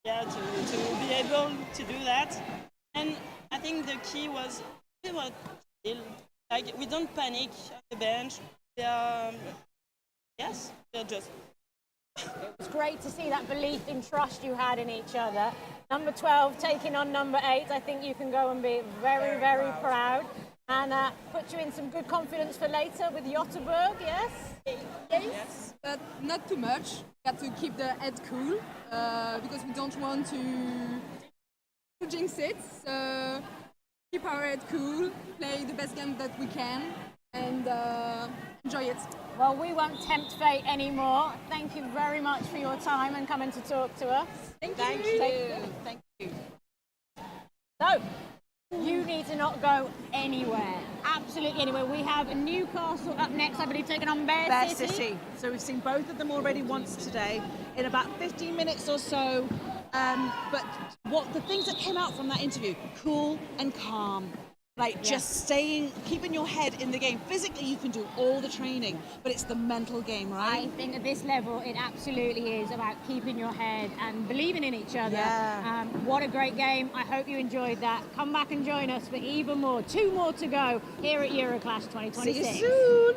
be able to do that. And I think the key was we were chill. Like, we don't panic on the bench. They're just. It's great to see that belief and trust you had in each other. Number 12 taking on number 8. I think you can go and be very, very proud. And put you in some good confidence for later with Göteborg, yes? Yes, but not too much. We have to keep the head cool because we don't want to jinx it. So keep our head cool, play the best game that we can, and enjoy it. Well, we won't tempt fate anymore. Thank you very much for your time and coming to talk to us. Thank you. Thank you. So, you need to not go anywhere. Absolutely anywhere. We have Newcastle up next, I believe, taking on Bear City. So we've seen both of them already once today in about 15 minutes or so. But what the things that came out from that interview, cool and calm. Like just keeping your head in the game. Physically, you can do all the training, but it's the mental game, right? I think at this level, it absolutely is about keeping your head and believing in each other. Yeah. What a great game. I hope you enjoyed that. Come back and join us for even more. 2 more to go here at Euroclash 2026. See you soon.